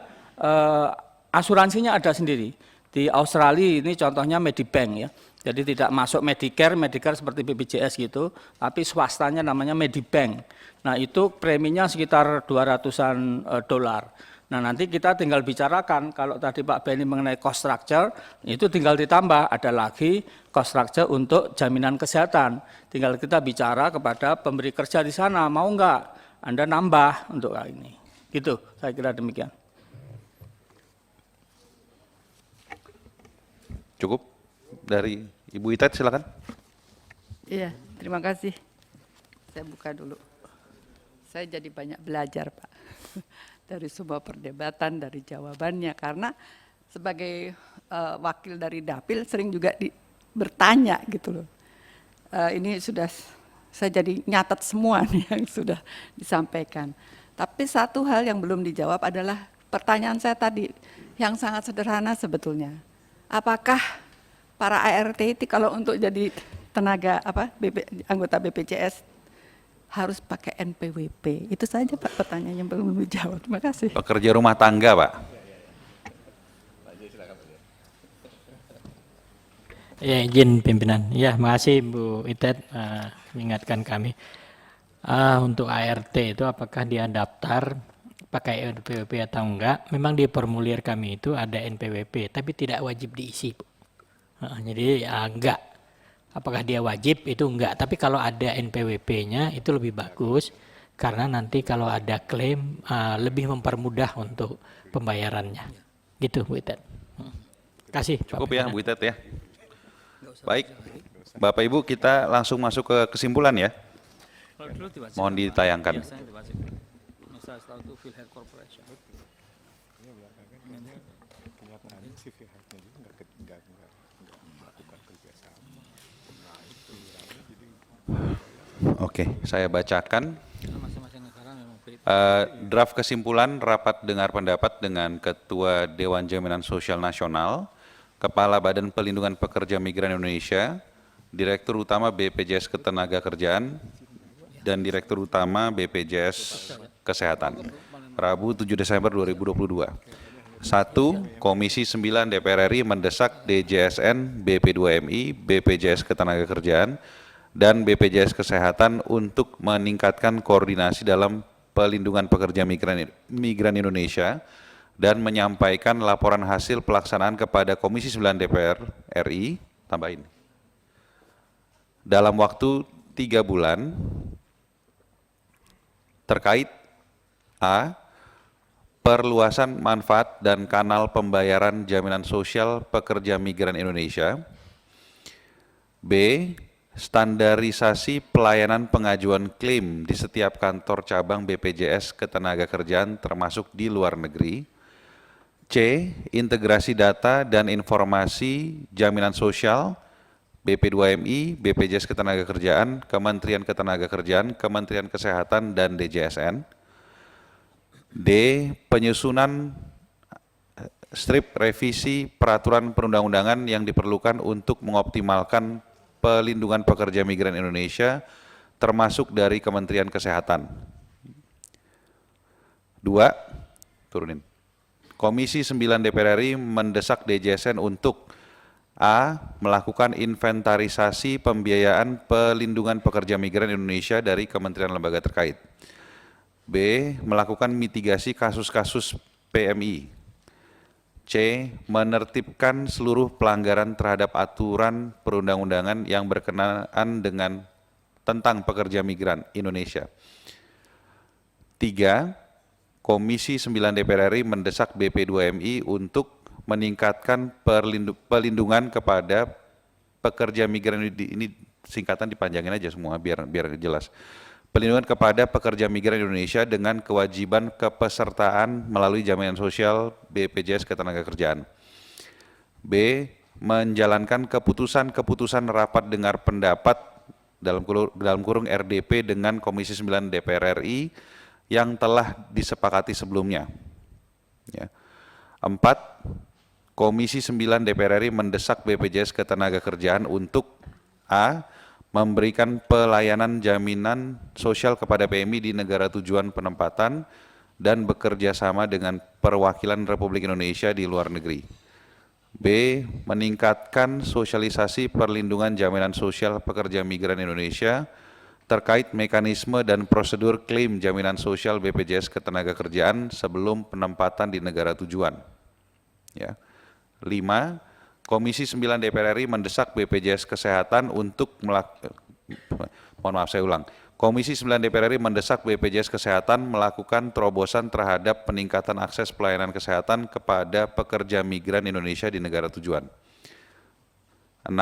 asuransinya ada sendiri. Di Australia ini contohnya Medibank ya. Jadi tidak masuk Medicare seperti BPJS gitu, tapi swastanya namanya Medibank. Nah itu preminya sekitar 200-an dolar. Nah nanti kita tinggal bicarakan, kalau tadi Pak Benny mengenai cost structure, itu tinggal ditambah, ada lagi cost structure untuk jaminan kesehatan. Tinggal kita bicara kepada pemberi kerja di sana, mau enggak Anda nambah untuk hal ini. Gitu, saya kira demikian. Cukup dari Ibu Itet, silakan. Iya, terima kasih. Saya buka dulu. Saya jadi banyak belajar, Pak. Dari sebuah perdebatan, dari jawabannya. Karena sebagai wakil dari Dapil sering juga bertanya gitu loh. Ini sudah saya jadi nyatat semua nih yang sudah disampaikan. Tapi satu hal yang belum dijawab adalah pertanyaan saya tadi yang sangat sederhana sebetulnya. Apakah para ART itu kalau untuk jadi tenaga anggota BPJS harus pakai NPWP? Itu saja Pak pertanyaan yang belum dijawab. Terima kasih. Pekerja rumah tangga, Pak. Ya, izin pimpinan. Ya, makasih Bu Itet mengingatkan kami. Untuk ART itu apakah dia daftar pakai NPWP atau enggak? Memang di formulir kami itu ada NPWP, tapi tidak wajib diisi, Bu. Jadi enggak. Apakah dia wajib itu enggak, tapi kalau ada NPWP-nya itu lebih bagus karena nanti kalau ada klaim lebih mempermudah untuk pembayarannya. Gitu Bu Itet. Kasih. Cukup ya Bu Itet ya. Baik, Bapak Ibu kita langsung masuk ke kesimpulan ya. Mohon ditayangkan. Oke, saya bacakan draft kesimpulan rapat dengar pendapat dengan Ketua Dewan Jaminan Sosial Nasional, Kepala Badan Pelindungan Pekerja Migran Indonesia, Direktur Utama BPJS Ketenagakerjaan, dan Direktur Utama BPJS Kesehatan, Rabu 7 Desember 2022. 1. Komisi 9 DPR RI mendesak DJSN, BP2MI, BPJS Ketenagakerjaan, dan BPJS Kesehatan untuk meningkatkan koordinasi dalam pelindungan pekerja migran Indonesia dan menyampaikan laporan hasil pelaksanaan kepada Komisi 9 DPR RI, tambahin, dalam waktu 3 bulan terkait A. Perluasan manfaat dan kanal pembayaran jaminan sosial pekerja migran Indonesia. B. Standarisasi pelayanan pengajuan klaim di setiap kantor cabang BPJS Ketenagakerjaan termasuk di luar negeri. C. Integrasi data dan informasi jaminan sosial BP2MI, BPJS Ketenagakerjaan, Kementerian Ketenagakerjaan, Kementerian Kesehatan, dan DJSN. D. Penyusunan strip revisi peraturan perundang-undangan yang diperlukan untuk mengoptimalkan pelindungan pekerja migran Indonesia, termasuk dari Kementerian Kesehatan. 2. Turunin. Komisi 9 DPR RI mendesak DJSN untuk A. Melakukan inventarisasi pembiayaan pelindungan pekerja migran Indonesia dari kementerian lembaga terkait. B. Melakukan mitigasi kasus-kasus PMI. C. Menertibkan seluruh pelanggaran terhadap aturan perundang-undangan yang berkenaan dengan tentang pekerja migran Indonesia. 3. Komisi 9 DPR RI mendesak BP2MI untuk meningkatkan perlindungan kepada pekerja migran. Ini singkatan dipanjangin aja semua biar jelas. Perlindungan kepada pekerja migran Indonesia dengan kewajiban kepesertaan melalui jaminan sosial BPJS Ketenagakerjaan. B. Menjalankan keputusan rapat dengar pendapat dalam kurung RDP dengan Komisi 9 DPR RI yang telah disepakati sebelumnya. Ya. 4. Komisi 9 DPR RI mendesak BPJS Ketenagakerjaan untuk A. Memberikan pelayanan jaminan sosial kepada PMI di negara tujuan penempatan dan bekerja sama dengan perwakilan Republik Indonesia di luar negeri. B. Meningkatkan sosialisasi perlindungan jaminan sosial pekerja migran Indonesia terkait mekanisme dan prosedur klaim jaminan sosial BPJS Ketenagakerjaan sebelum penempatan di negara tujuan. Ya. 5. Komisi 9 DPR RI mendesak BPJS Kesehatan untuk Komisi 9 DPR RI mendesak BPJS Kesehatan melakukan terobosan terhadap peningkatan akses pelayanan kesehatan kepada pekerja migran Indonesia di negara tujuan. 6.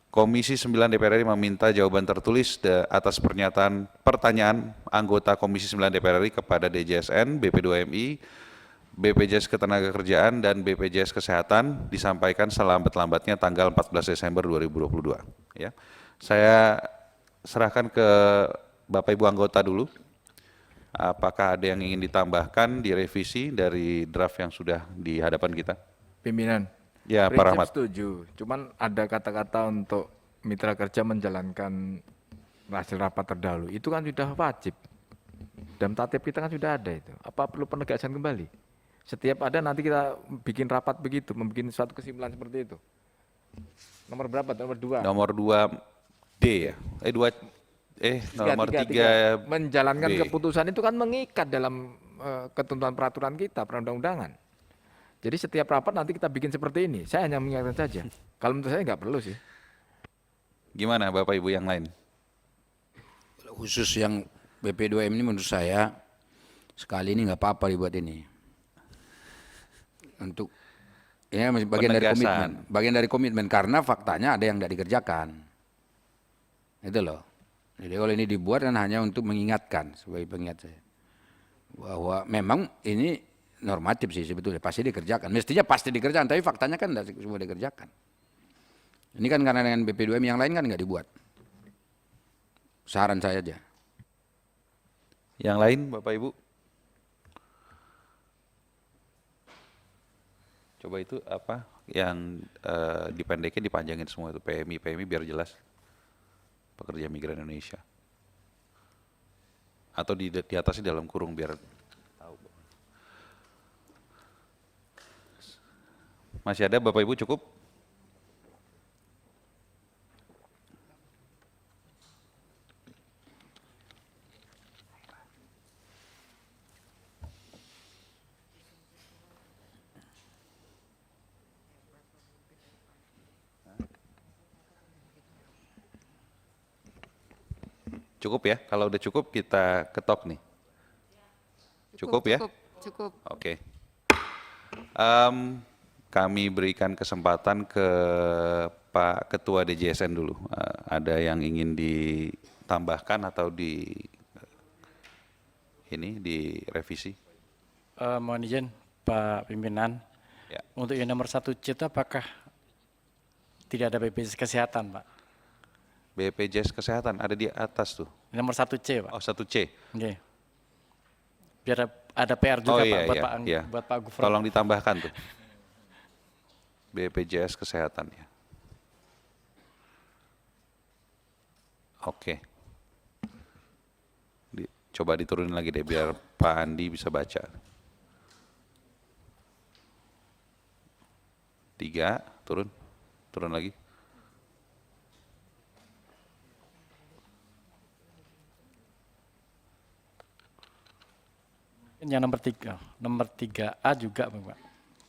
Komisi 9 DPR RI meminta jawaban tertulis atas pertanyaan anggota Komisi 9 DPR RI kepada DJSN, BP2MI, BPJS Ketenagakerjaan, dan BPJS Kesehatan disampaikan selambat-lambatnya tanggal 14 Desember 2022. Ya. Saya serahkan ke Bapak Ibu anggota dulu. Apakah ada yang ingin ditambahkan, direvisi dari draft yang sudah di hadapan kita? Pimpinan. Ya, Pak Rahmat. Setuju, cuman ada kata-kata untuk mitra kerja menjalankan hasil rapat terdahulu, itu kan sudah wajib. Dalam tatip kita kan sudah ada itu. Apa perlu penegasan kembali? Setiap ada nanti kita bikin rapat begitu, membuat suatu kesimpulan seperti itu. Nomor berapa? Nomor 2. Nomor 2D ya? Nomor 3. Menjalankan B. keputusan itu kan mengikat dalam ketentuan peraturan kita, perundang-undangan. Jadi setiap rapat nanti kita bikin seperti ini. Saya hanya mengingatkan saja. Kalau menurut saya nggak perlu sih. Gimana Bapak Ibu yang lain? Khusus yang BP2M ini menurut saya sekali ini nggak apa-apa dibuat ini. Untuk ini bagian dari komitmen. Bagian dari komitmen karena faktanya ada yang tidak dikerjakan. Itu loh. Jadi kalau ini dibuat kan hanya untuk mengingatkan sebagai pengingat saya. Bahwa memang ini normatif sih sebetulnya, pasti dikerjakan. Mestinya pasti dikerjakan, tapi faktanya kan tidak semua dikerjakan. Ini kan karena dengan BP2M yang lain kan nggak dibuat. Saran saya aja. Yang lain Bapak Ibu? Coba itu apa yang dipendekin, dipanjangin semua itu PMI biar jelas. Pekerja migran Indonesia. Atau di atasnya dalam kurung biar tahu. Masih ada Bapak Ibu cukup? Cukup ya? Kalau udah cukup kita ketok nih. Cukup ya? Cukup. Oke. Kami berikan kesempatan ke Pak Ketua DJSN dulu. Ada yang ingin ditambahkan atau direvisi? Mohon izin Pak Pimpinan. Ya. Untuk yang nomor 1C itu apakah tidak ada BPJS Kesehatan, Pak? BPJS Kesehatan ada di atas tuh. Nomor 1C, Pak. Oh, 1C. Oke. Biar ada PR juga, Pak, buat Pak Gufron. Tolong ditambahkan tuh. BPJS Kesehatan ya. Oke. Coba diturunin lagi deh biar Pak Andi bisa baca. 3, turun lagi. Yang nomor 3A juga, Pak.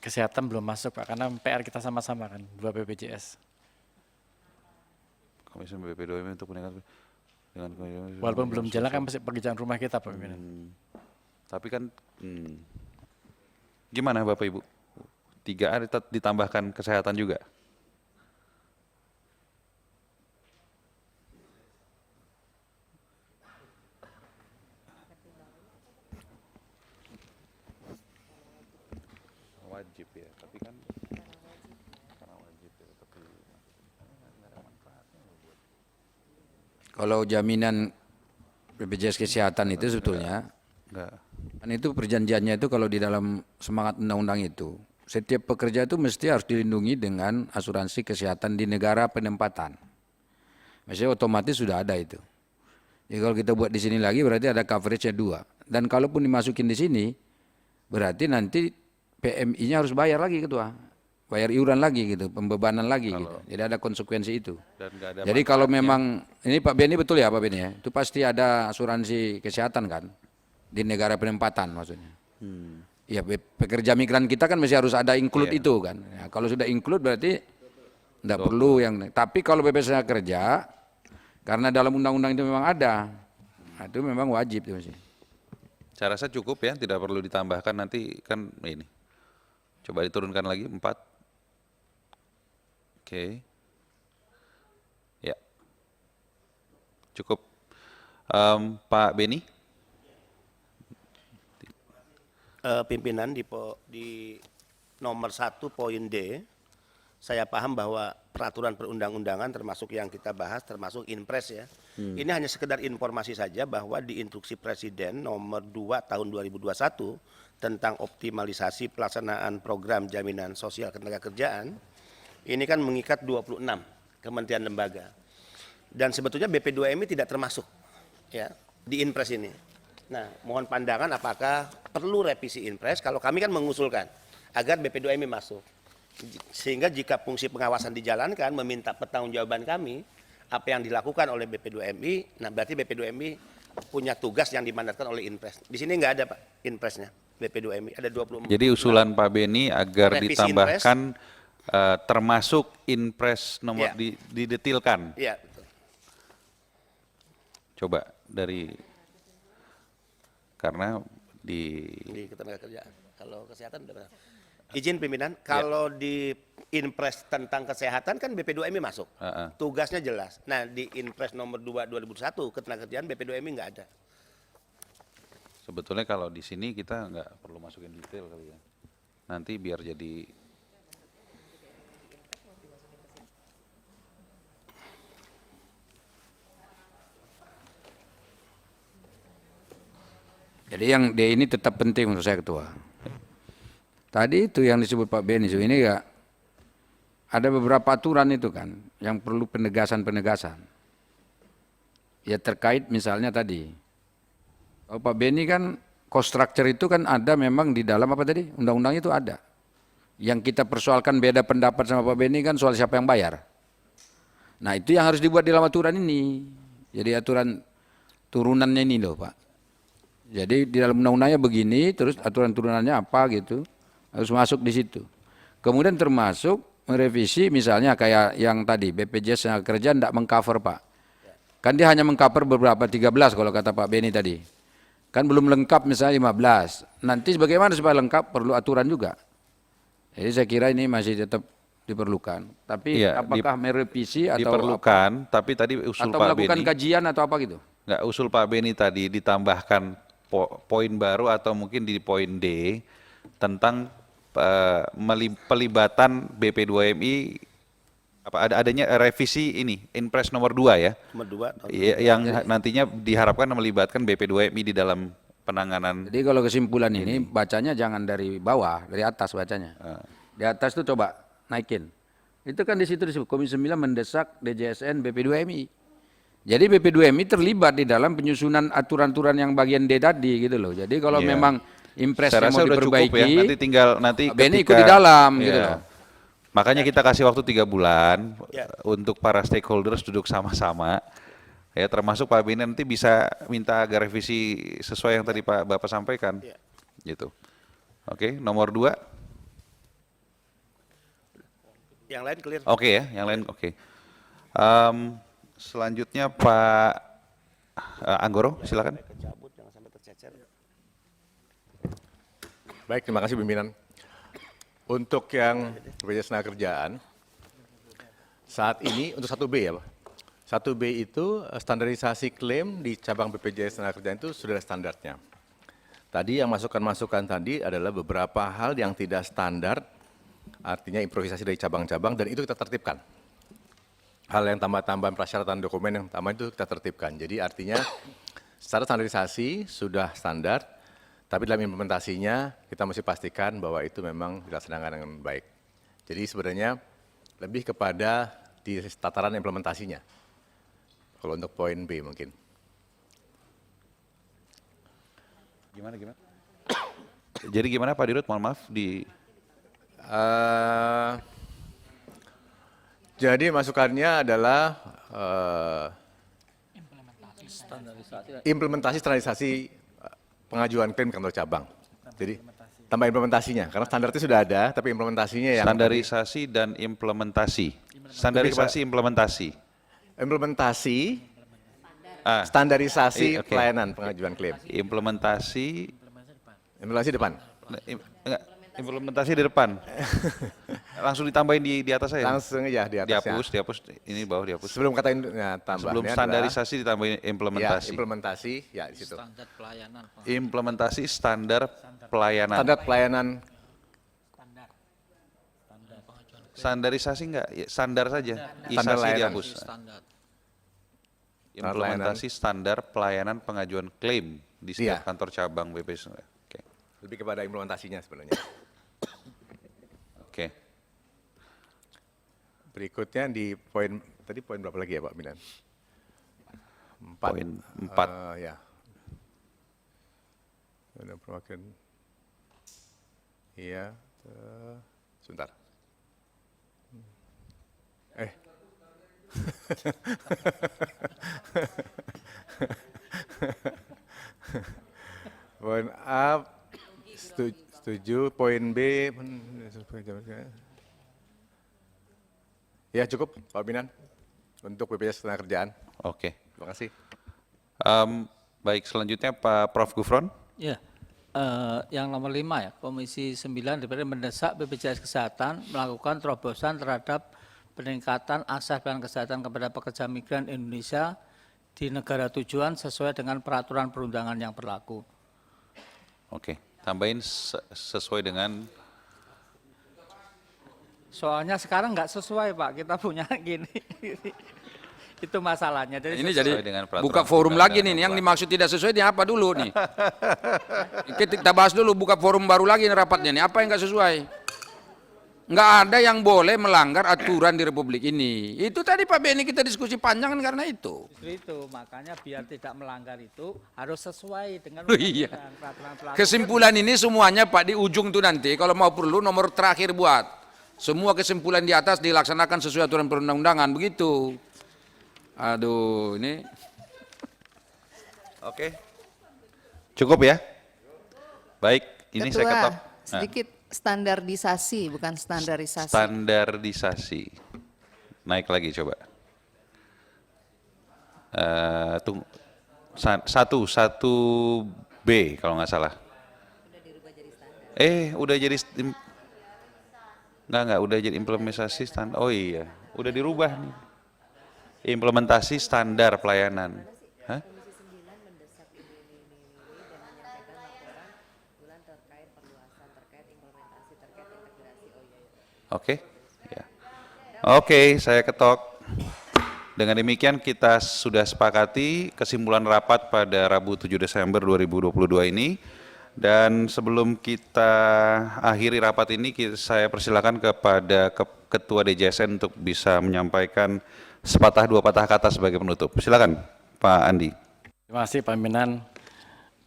kesehatan belum masuk Pak, karena PR kita sama-sama kan, dua BPJS. Komisi BP2M untuk meningkatkan dengan Walaupun belum jalan kan masih pekerjaan rumah kita Pak Pimpinan. Tapi kan gimana Bapak Ibu? 3A ditambahkan kesehatan juga? Wajib ya, tapi kan karena wajib ya, tapi Kalau jaminan BPJS Kesehatan itu sebetulnya, kan itu perjanjiannya itu kalau di dalam semangat undang-undang itu, setiap pekerja itu mesti harus dilindungi dengan asuransi kesehatan di negara penempatan. Maksudnya otomatis sudah ada itu. Jadi kalau kita buat di sini lagi berarti ada coverage-nya 2. Dan kalaupun dimasukin di sini, berarti nanti PMI-nya harus bayar lagi Ketua. Bayar iuran lagi gitu, pembebanan lagi gitu. Jadi ada konsekuensi itu. Jadi kalau memang, ini Pak Beni betul ya Pak Beni ya, itu pasti ada asuransi kesehatan kan, di negara penempatan maksudnya. Ya pekerja migran kita kan masih harus ada include itu kan. Ya, kalau sudah include berarti tidak perlu yang, tapi kalau BPJS Kerja, karena dalam undang-undang itu memang ada, nah, itu memang wajib itu sih. Saya rasa cukup ya, tidak perlu ditambahkan nanti kan ini. Coba diturunkan lagi 4. Oke. Ya. Cukup. Pak Beni? Pimpinan di nomor 1 poin D, saya paham bahwa peraturan perundang-undangan termasuk yang kita bahas termasuk Inpres ya. Ini hanya sekedar informasi saja bahwa di instruksi Presiden nomor 2 tahun 2021 tentang optimalisasi pelaksanaan program jaminan sosial ketenagakerjaan, ini kan mengikat 26 kementerian lembaga. Dan sebetulnya BP2MI tidak termasuk ya di Inpres ini. Nah, mohon pandangan apakah perlu revisi Inpres, kalau kami kan mengusulkan agar BP2MI masuk. Sehingga jika fungsi pengawasan dijalankan, meminta pertanggungjawaban kami, apa yang dilakukan oleh BP2MI, nah berarti BP2MI punya tugas yang dimandatkan oleh Inpres. Di sini nggak ada Pak Inpresnya, BP2MI, ada 24. Jadi usulan Pak Beni agar Revisi ditambahkan termasuk Inpres nomor didetilkan. Iya, betul. Coba dari, karena di ketenagakerjaan. Kalau kesehatan udah benar. Izin pimpinan, kalau di Inpres tentang kesehatan kan BP2MI masuk. Tugasnya jelas. Nah, di Inpres nomor 2 2001 ketenagakerjaan BP2MI nggak ada. Sebetulnya kalau di sini kita nggak perlu masukin detail kali ya. Nanti biar jadi Jadi yang D ini tetap penting menurut saya Ketua. Tadi itu yang disebut Pak Beni, ini ya ada beberapa aturan itu kan yang perlu penegasan-penegasan. Ya terkait misalnya tadi, kalau Pak Beni kan cost structure itu kan ada memang di dalam apa tadi, undang-undang itu ada. Yang kita persoalkan beda pendapat sama Pak Beni kan soal siapa yang bayar. Nah itu yang harus dibuat di dalam aturan ini. Jadi aturan turunannya ini loh Pak. Jadi di dalam undang-undangnya begini, terus aturan turunannya apa gitu, harus masuk di situ. Kemudian termasuk merevisi misalnya kayak yang tadi BPJS Kerja tidak mengcover Pak. Kan dia hanya mengcover beberapa 13 kalau kata Pak Beni tadi. Kan belum lengkap misalnya 15. Nanti bagaimana supaya lengkap perlu aturan juga. Jadi saya kira ini masih tetap diperlukan. Tapi ya, apakah merevisi atau diperlukan, tapi tadi usul atau Pak melakukan Beni, kajian atau apa gitu? Enggak, usul Pak Beni tadi ditambahkan poin baru atau mungkin di poin D tentang pelibatan BP2MI, apa adanya revisi ini Inpres nomor 2 ya. Nomor 2 yang nantinya diharapkan melibatkan BP2MI di dalam penanganan. Jadi kalau kesimpulan ini bacanya jangan dari bawah, dari atas bacanya. Di atas itu coba naikin. Itu kan di situ disebut Komisi 9 mendesak DJSN BP2MI. Jadi BP2MI terlibat di dalam penyusunan aturan-aturan yang bagian D tadi gitu loh. Jadi kalau memang Impresnya mau diperbaiki, ya. Nanti tinggal Beni ikut di dalam gitu loh. Makanya kita kasih waktu 3 bulan untuk para stakeholders duduk sama-sama. Ya termasuk Pak Beni nanti bisa minta agar revisi sesuai yang tadi Bapak sampaikan. Gitu. Oke, nomor 2. Yang lain clear. Oke ya, yang lain oke. Selanjutnya Pak Anggoro, silakan. Baik, terima kasih pimpinan. Untuk yang BPJS Tenagakerjaan, saat ini untuk 1B ya Pak. 1B itu standarisasi klaim di cabang BPJS Tenagakerjaan itu sudah ada standarnya. Tadi yang masukan-masukan tadi adalah beberapa hal yang tidak standar, artinya improvisasi dari cabang-cabang, dan itu kita tertibkan. Hal yang tambah-tambahan persyaratan dokumen yang tambah itu kita tertibkan. Jadi artinya secara standarisasi sudah standar, tapi dalam implementasinya kita mesti pastikan bahwa itu memang dilaksanakan dengan baik. Jadi sebenarnya lebih kepada di tataran implementasinya. Kalau untuk poin B mungkin. Gimana? Jadi gimana Pak Dirut, mohon maaf di... Jadi masukannya adalah implementasi standarisasi pengajuan klaim kantor cabang. Jadi tambah implementasinya, karena standar itu sudah ada, tapi implementasinya yang... Standarisasi dan implementasi. Standarisasi implementasi. Implementasi, standarisasi pelayanan pengajuan klaim. Implementasi depan. Enggak, implementasi di depan. Langsung ditambahin di atas saya. Langsung aja di atasnya. Dihapus, ini bawah dihapus. Sebelum kata tambahnya sebelum standarisasi ditambahin implementasi. Ya, implementasi ya di situ. Standar pelayanan. Implementasi standar pelayanan. Standar pelayanan. Standarisasi enggak? Ya, standar saja. Standar Isasi layanan. dihapus. Implementasi standar pelayanan pengajuan klaim di setiap kantor cabang BPJS. Oke. Lebih kepada implementasinya sebenarnya. Oke. Berikutnya di poin tadi poin berapa lagi ya Pak Minan? 4. Poin 4. Ya. Ada perwakilan. Iya. Sebentar. Poin A setuju, poin B ya cukup Pak Binan untuk BPJS Tenagakerjaan. Oke. Terima kasih. Baik, selanjutnya Pak Prof. Gufron. Ya, yang nomor 5 ya, Komisi 9 DPR mendesak BPJS Kesehatan melakukan terobosan terhadap peningkatan akses pelayanan kesehatan kepada pekerja migran Indonesia di negara tujuan sesuai dengan peraturan perundangan yang berlaku. Oke, tambahin sesuai dengan... Soalnya sekarang nggak sesuai Pak, kita punya gini. Itu masalahnya. Jadi ini jadi buka forum lagi nih, yang dimaksud tidak sesuai ini apa dulu nih? Kita bahas dulu, buka forum baru lagi nih rapatnya nih, apa yang nggak sesuai? Nggak ada yang boleh melanggar aturan di Republik ini. Itu tadi Pak Beni kita diskusi panjang karena itu. Itu makanya biar tidak melanggar itu harus sesuai dengan peraturan. Kesimpulan ini semuanya Pak di ujung tuh nanti kalau mau perlu nomor terakhir buat. Semua kesimpulan di atas dilaksanakan sesuai aturan perundang-undangan begitu. Aduh, ini. Oke. Cukup ya? Baik, ini Ketua, saya ketok. Sedikit standarisasi, bukan standarisasi. Standarisasi. Naik lagi coba. Tunggu. 1B kalau nggak salah. Udah jadi Enggak, udah jadi implementasi standar. Oh iya, udah dirubah nih. Implementasi standar pelayanan. Hah? Oke, ya. Oke, saya ketok. Dengan demikian kita sudah sepakati kesimpulan rapat pada Rabu 7 Desember 2022 ini. Dan sebelum kita akhiri rapat ini, saya persilakan kepada Ketua DJSN untuk bisa menyampaikan sepatah dua patah kata sebagai penutup. Silakan, Pak Andi. Terima kasih Pak Pimpinan.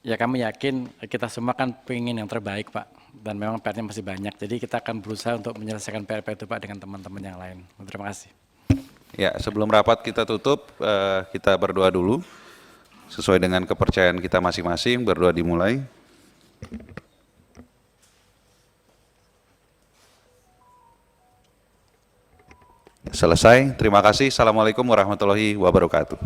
Ya kami yakin kita semua kan pengen yang terbaik Pak. Dan memang PR-nya masih banyak. Jadi kita akan berusaha untuk menyelesaikan PR itu Pak dengan teman-teman yang lain. Terima kasih. Ya, sebelum rapat kita tutup, kita berdoa dulu. Sesuai dengan kepercayaan kita masing-masing, berdoa dimulai. Selesai. Terima kasih. Assalamualaikum warahmatullahi wabarakatuh.